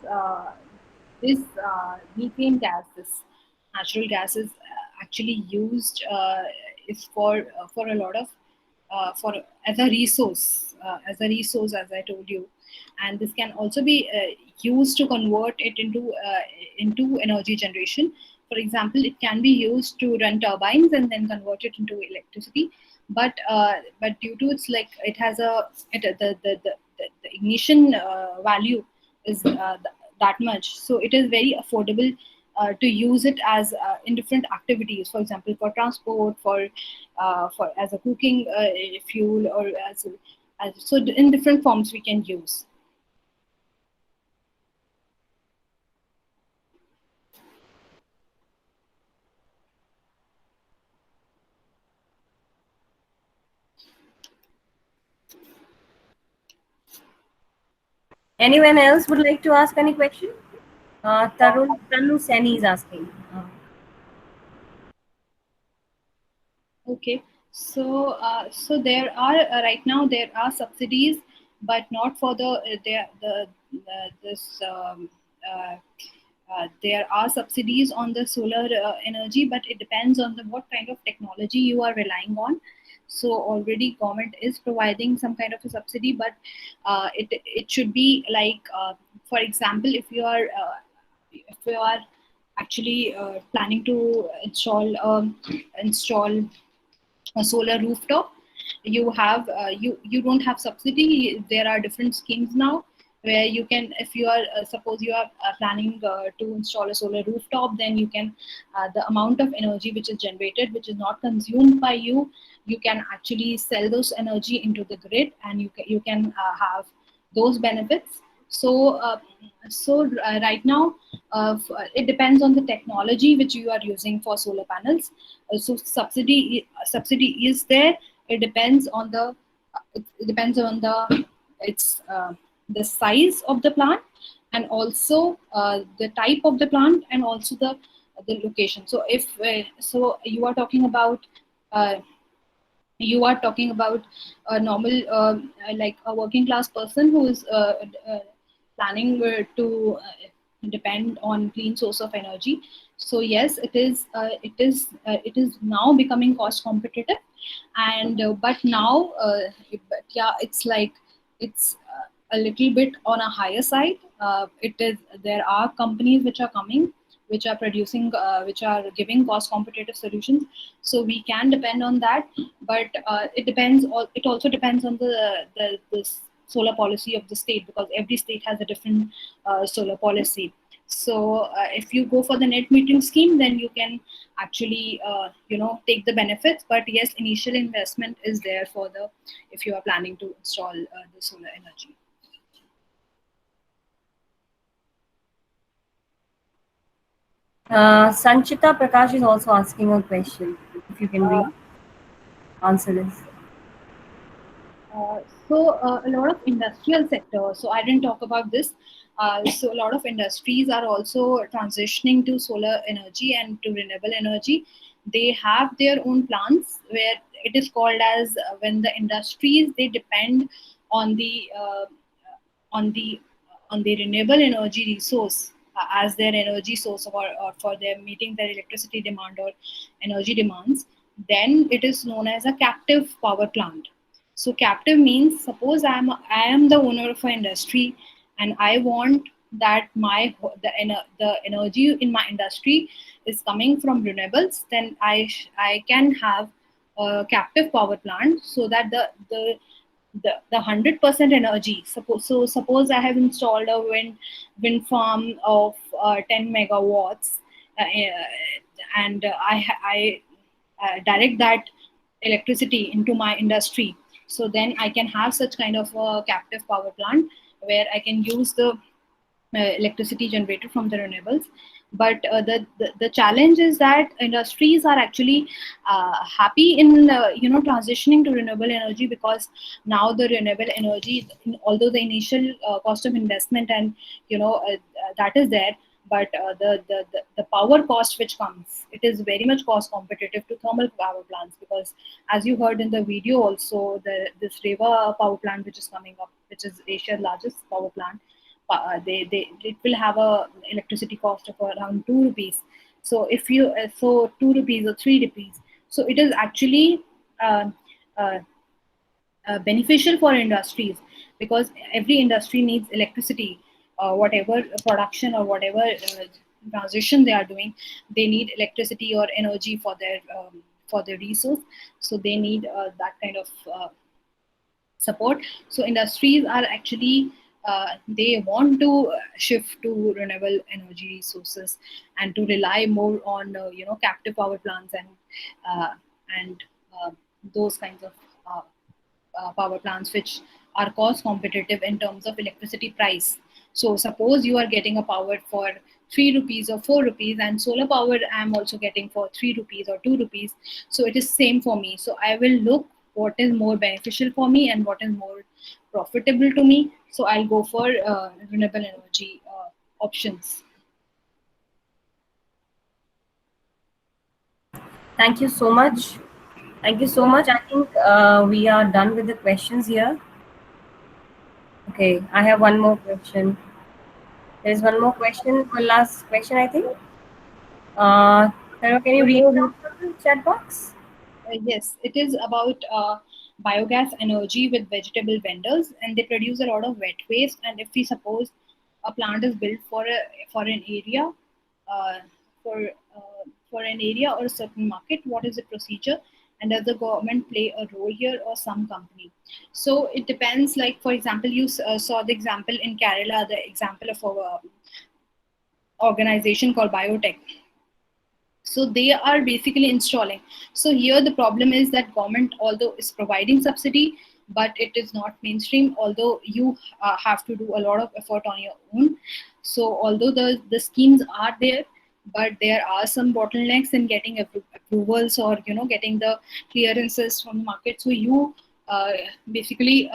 methane gas, this natural gas, is actually used is for a lot of for as a resource, as I told you, and this can also be used to convert it into energy generation. For example, it can be used to run turbines and then convert it into electricity. But due to its, like, it has the ignition value is that much, so it is very affordable to use it as in different activities. For example, for transport, for as a cooking fuel, or so in different forms we can use. Anyone else would like to ask any question? Tanu Seni is asking. Okay, so there are right now there are subsidies, but not for this. There are subsidies on the solar energy, but it depends on what kind of technology you are relying on. So already government is providing some kind of a subsidy, but it should be like, for example, if you are actually planning to install a solar rooftop, you have you don't have subsidy. There are different schemes now where you can, if you are suppose you are planning to install a solar rooftop, then you can the amount of energy which is generated, which is not consumed by you, you can actually sell those energy into the grid, and you can have those benefits. So right now it depends on the technology which you are using for solar panels. So subsidy is there. It depends on the it depends on the size of the plant, and also the type of the plant, and also the location. So if so uh, you are talking about a normal like a working class person who is planning depend on clean source of energy. So yes, it is now becoming cost competitive, and but now but yeah, it's like it's a little bit on a higher side. It is There are companies which are coming, which are producing which are giving cost competitive solutions, so we can depend on that. But it also depends on the solar policy of the state, because every state has a different solar policy. So if you go for the net metering scheme, then you can actually take the benefits. But yes, initial investment is there for the if you are planning to install the solar energy. Sanchita Prakash is also asking a question. If you can read, answer this. A lot of industrial sector. So I didn't talk about this. So a lot of industries are also transitioning to solar energy and to renewable energy. They have their own plants where it is called as when the industries they depend on on the on the renewable energy resource as their energy source, or for their meeting their electricity demand or energy demands, then it is known as a captive power plant. So captive means, suppose I am the owner of an industry, and I want that the energy in my industry is coming from renewables. Then I can have a captive power plant, so that the 100% energy. Suppose I have installed a wind farm of 10 megawatts, and I direct that electricity into my industry. So then I can have such kind of a captive power plant where I can use the electricity generated from the renewables. But the challenge is that industries are actually happy in transitioning to renewable energy, because now the renewable energy, although the initial cost of investment and that is there, but the power cost which comes, it is very much cost competitive to thermal power plants. Because as you heard in the video also, this Reva power plant which is coming up, which is Asia's largest power plant, it will have a electricity cost of around 2 rupees. So if you 2 rupees or 3 rupees, so it is actually uh, uh, beneficial for industries, because every industry needs electricity. Whatever production or whatever transition they are doing, they need electricity or energy for their resource. So they need that kind of support. So industries are actually they want to shift to renewable energy resources, and to rely more on captive power plants, uh, and those kinds of power plants which are cost competitive in terms of electricity price. So suppose you are getting a power for 3 rupees or 4 rupees, and solar power I am also getting for 3 rupees or 2 rupees. So it is same for me. So I will look what is more beneficial for me and what is more profitable to me. So I'll go for renewable energy options. Thank you so much. Thank you so much. I think we are done with the questions here. Okay, I have one more question. There is one more question, one last question, I think. Sarah, can you read it out from the chat box? Yes, it is about biogas energy with vegetable vendors, and they produce a lot of wet waste. And if we suppose a plant is built for an area, uh, for uh, for an area or a certain market, what is the procedure? and does the government play a role here or some company? So it depends. Like for example, you saw the example in Kerala, the example of a organization called Biotech. So they are basically installing. So here the problem is that government, although is providing subsidy, but it is not mainstream, although you have to do a lot of effort on your own. So although the schemes are there, but there are some bottlenecks in getting approvals, or getting the clearances from the market. So you basically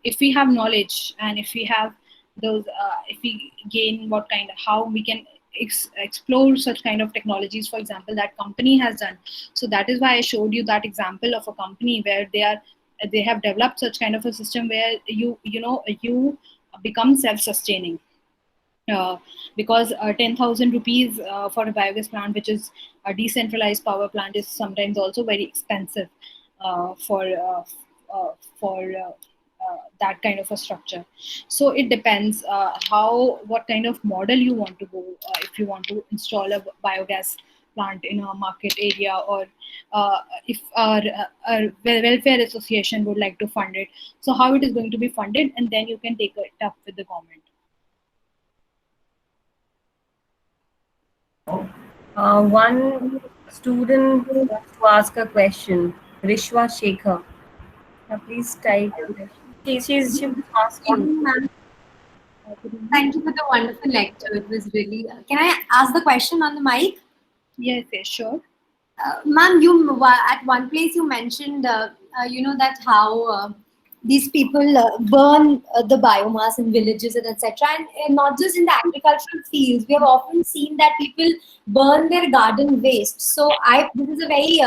if we have knowledge, and if we have those if we gain what kind, how we can explore such kind of technologies, for example, that company has done. So that is why I showed you that example of a company where they have developed such kind of a system where you become self-sustaining. Because 10,000 rupees for a biogas plant, which is a decentralized power plant, is sometimes also very expensive for that kind of a structure. So it depends what kind of model you want to go. If you want to install a biogas plant in a market area, or if our welfare association would like to fund it, so how it is going to be funded, and then you can take it up with the government. One student wants to ask a question. Rishwa Shekhar. Please type. She will ask you. Ma'am. Thank you for the wonderful lecture. It was really. Can I ask the question on the mic? Yes, sure. Ma'am, at one place you mentioned, that how these people burn the biomass in villages and etc. And not just in the agricultural fields, we have often seen that people burn their garden waste. So this is a very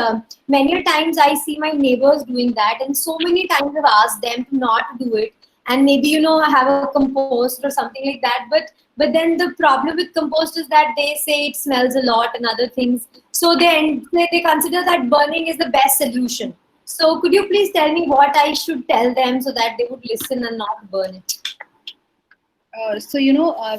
many times I see my neighbors doing that, and so many times I've asked them to not do it, and maybe have a compost or something like that. But then the problem with compost is that they say it smells a lot and other things. So they consider that burning is the best solution. So could you please tell me what I should tell them so that they would listen and not burn it? So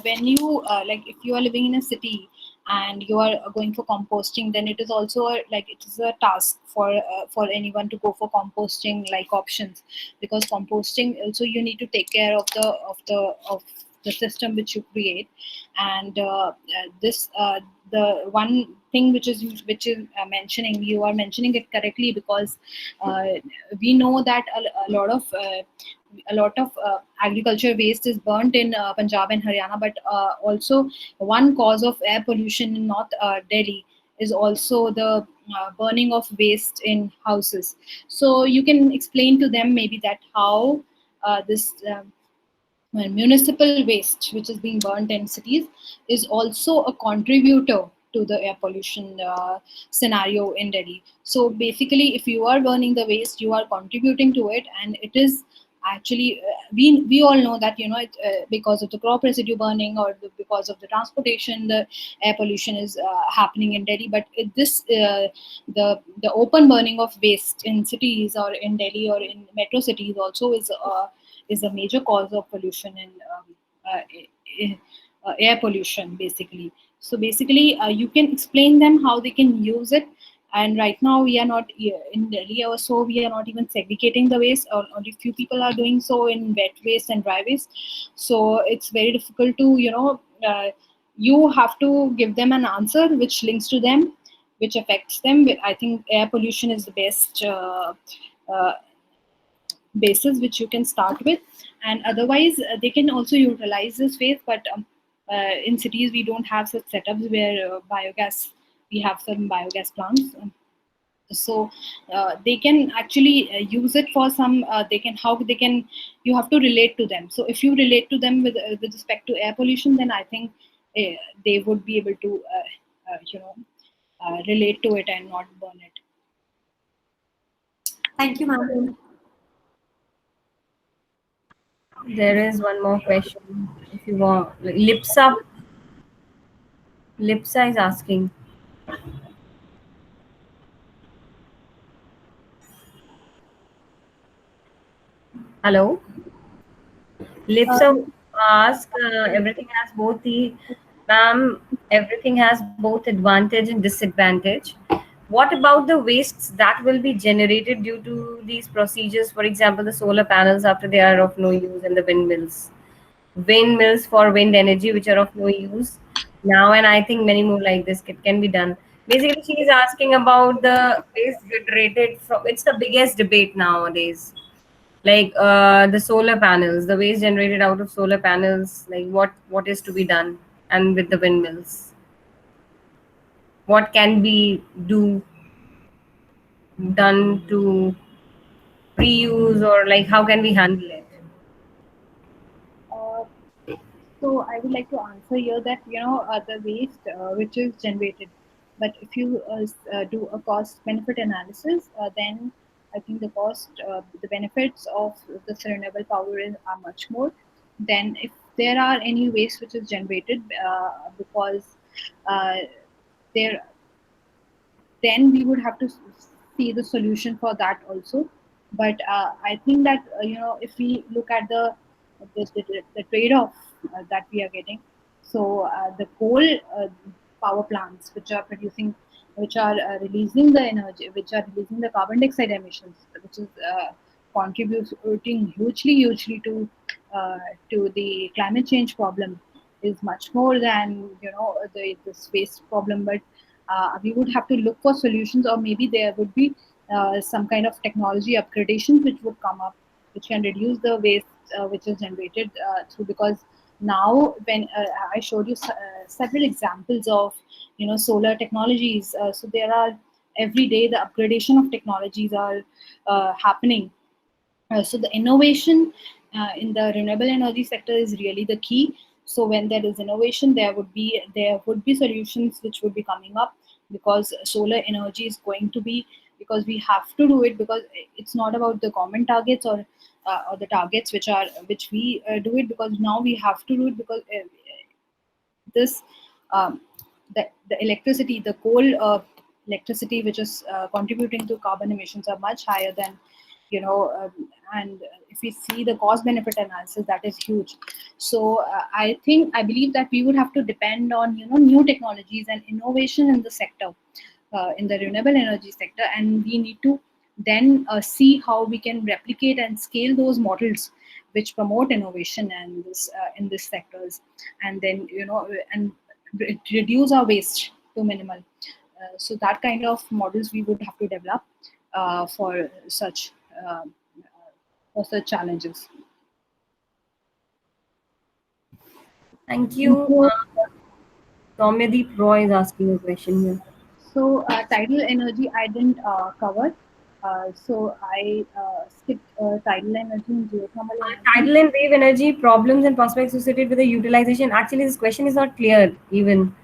when you if you are living in a city and you are going for composting, then it is also it is a task for anyone to go for composting like options, because composting also you need to take care of the system which you create. And the one thing which is mentioning, you are mentioning it correctly, because we know that a lot of agriculture waste is burnt in Punjab and Haryana, but also one cause of air pollution in North Delhi is also the burning of waste in houses. So you can explain to them maybe that how this municipal waste which is being burnt in cities is also a contributor to the air pollution scenario in Delhi. So basically, if you are burning the waste, you are contributing to it, and it is actually we all know that because of the crop residue burning, or because of the transportation, the air pollution is happening in Delhi. But the open burning of waste in cities, or in Delhi, or in metro cities also is a major cause of pollution air pollution basically. So basically you can explain them how they can use it. And right now we are not in Delhi, or so we are not even segregating the waste, or only few people are doing so in wet waste and dry waste. So it's very difficult to you have to give them an answer which links to them, which affects them. I think air pollution is the best basis which you can start with. And otherwise they can also utilize this waste, but in cities we don't have such setups where we have some biogas plants. So they can actually use it for some you have to relate to them. So if you relate to them with respect to air pollution, then I think they would be able to relate to it and not burn it. Thank you, ma'am. There is one more question. If you want, Lipsa is asking. Hello. Lipsa ask. Everything has both everything has both advantage and disadvantage. What about the wastes that will be generated due to these procedures? For example, the solar panels after they are of no use, and the windmills for wind energy which are of no use now, and I think many more like this can be done. Basically, she is asking about the waste generated from. It's the biggest debate nowadays. Like the solar panels, the waste generated out of solar panels. Like what is to be done, and with the windmills, what can be done to reuse, or like how can we handle it? Uh, so I would like to answer here that the waste which is generated, but if you do a cost benefit analysis, then I think the benefits of this renewable power are much more than if there are any waste which is generated because uh, there then we would have to see the solution for that also. But I think that if we look at the trade-off that we are getting, so the coal power plants which are releasing the energy, which are releasing the carbon dioxide emissions, which is contributing hugely uh, to the climate change problem, is much more than this waste problem. But we would have to look for solutions, or maybe there would be some kind of technology upgradations which would come up, which can reduce the waste which is generated through. Because now, when I showed you several examples of solar technologies, so there are every day the upgradation of technologies are happening. So the innovation in the renewable energy sector is really the key. So when there is innovation, there would be solutions which would be coming up, because solar energy is going to be, because we have to do it, because it's not about the government targets or the targets which we do it, because now we have to do it, because this um, the electricity, the coal electricity which is contributing to carbon emissions are much higher than and if we see the cost benefit analysis, that is huge. So I believe that we would have to depend on new technologies and innovation in the sector, in the renewable energy sector, and we need to then see how we can replicate and scale those models which promote innovation and this in these sectors, and then and reduce our waste to minimal. So that kind of models we would have to develop uh, for such challenges. Thank you. Soumyadeep Roy is asking a question here. So tidal energy I didn't cover. So I skipped tidal energy and geothermal energy. Tidal and wave energy problems and prospects associated with the utilization. Actually, this question is not clear even.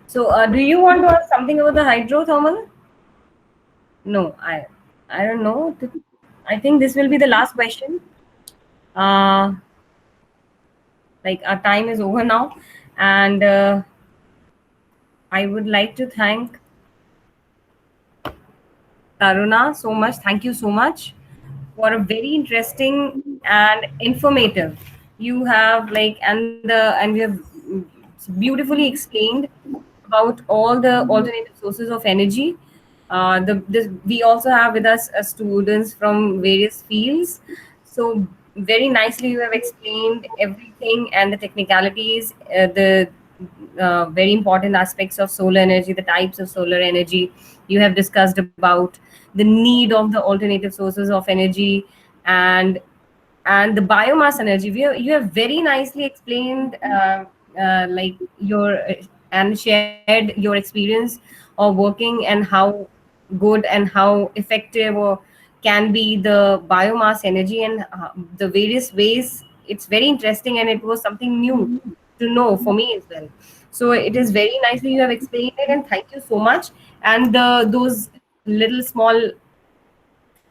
So, do you want to ask something about the hydrothermal? No, I don't know. I think this will be the last question. Uh, like our time is over now, and I would like to thank Taruna so much. Thank you so much for a very interesting and informative. You have and we have beautifully explained about all the alternative sources of energy. We also have with us students from various fields. So very nicely you have explained everything and the technicalities, the very important aspects of solar energy, the types of solar energy. You have discussed about the need of the alternative sources of energy, and the biomass energy. You have very nicely explained like your and shared your experience of working, and how good and how effective or can be the biomass energy, and the various ways. It's very interesting, and it was something new to know for me as well. So it is very nicely you have explained it, and thank you so much. And those little small,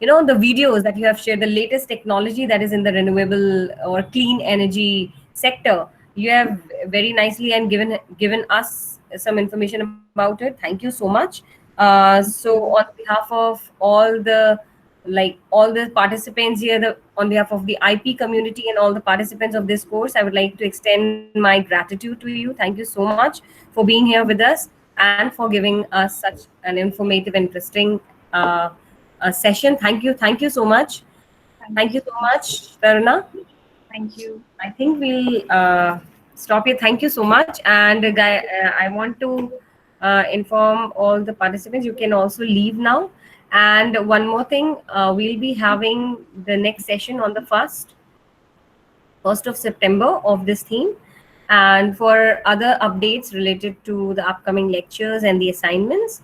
the videos that you have shared, the latest technology that is in the renewable or clean energy sector, you have very nicely and given us some information about it. Thank you so much. So on behalf of all the participants here, on behalf of the IP community and all the participants of this course, I would like to extend my gratitude to you. Thank you so much for being here with us. and for giving us such an informative, interesting session. Thank you so much. Thank you so much, Taruna. Thank you. I think we'll stop here. Thank you so much. And I want to inform all the participants, you can also leave now. And one more thing, we'll be having the next session on the 1st of September of this theme. And for other updates related to the upcoming lectures and the assignments,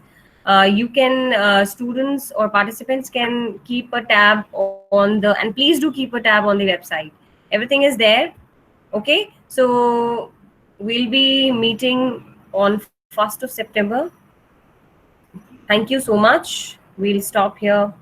students or participants can keep a tab on and please do keep a tab on the website. Everything is there. Okay, so we'll be meeting on 1st of September. Thank you so much. We'll stop here.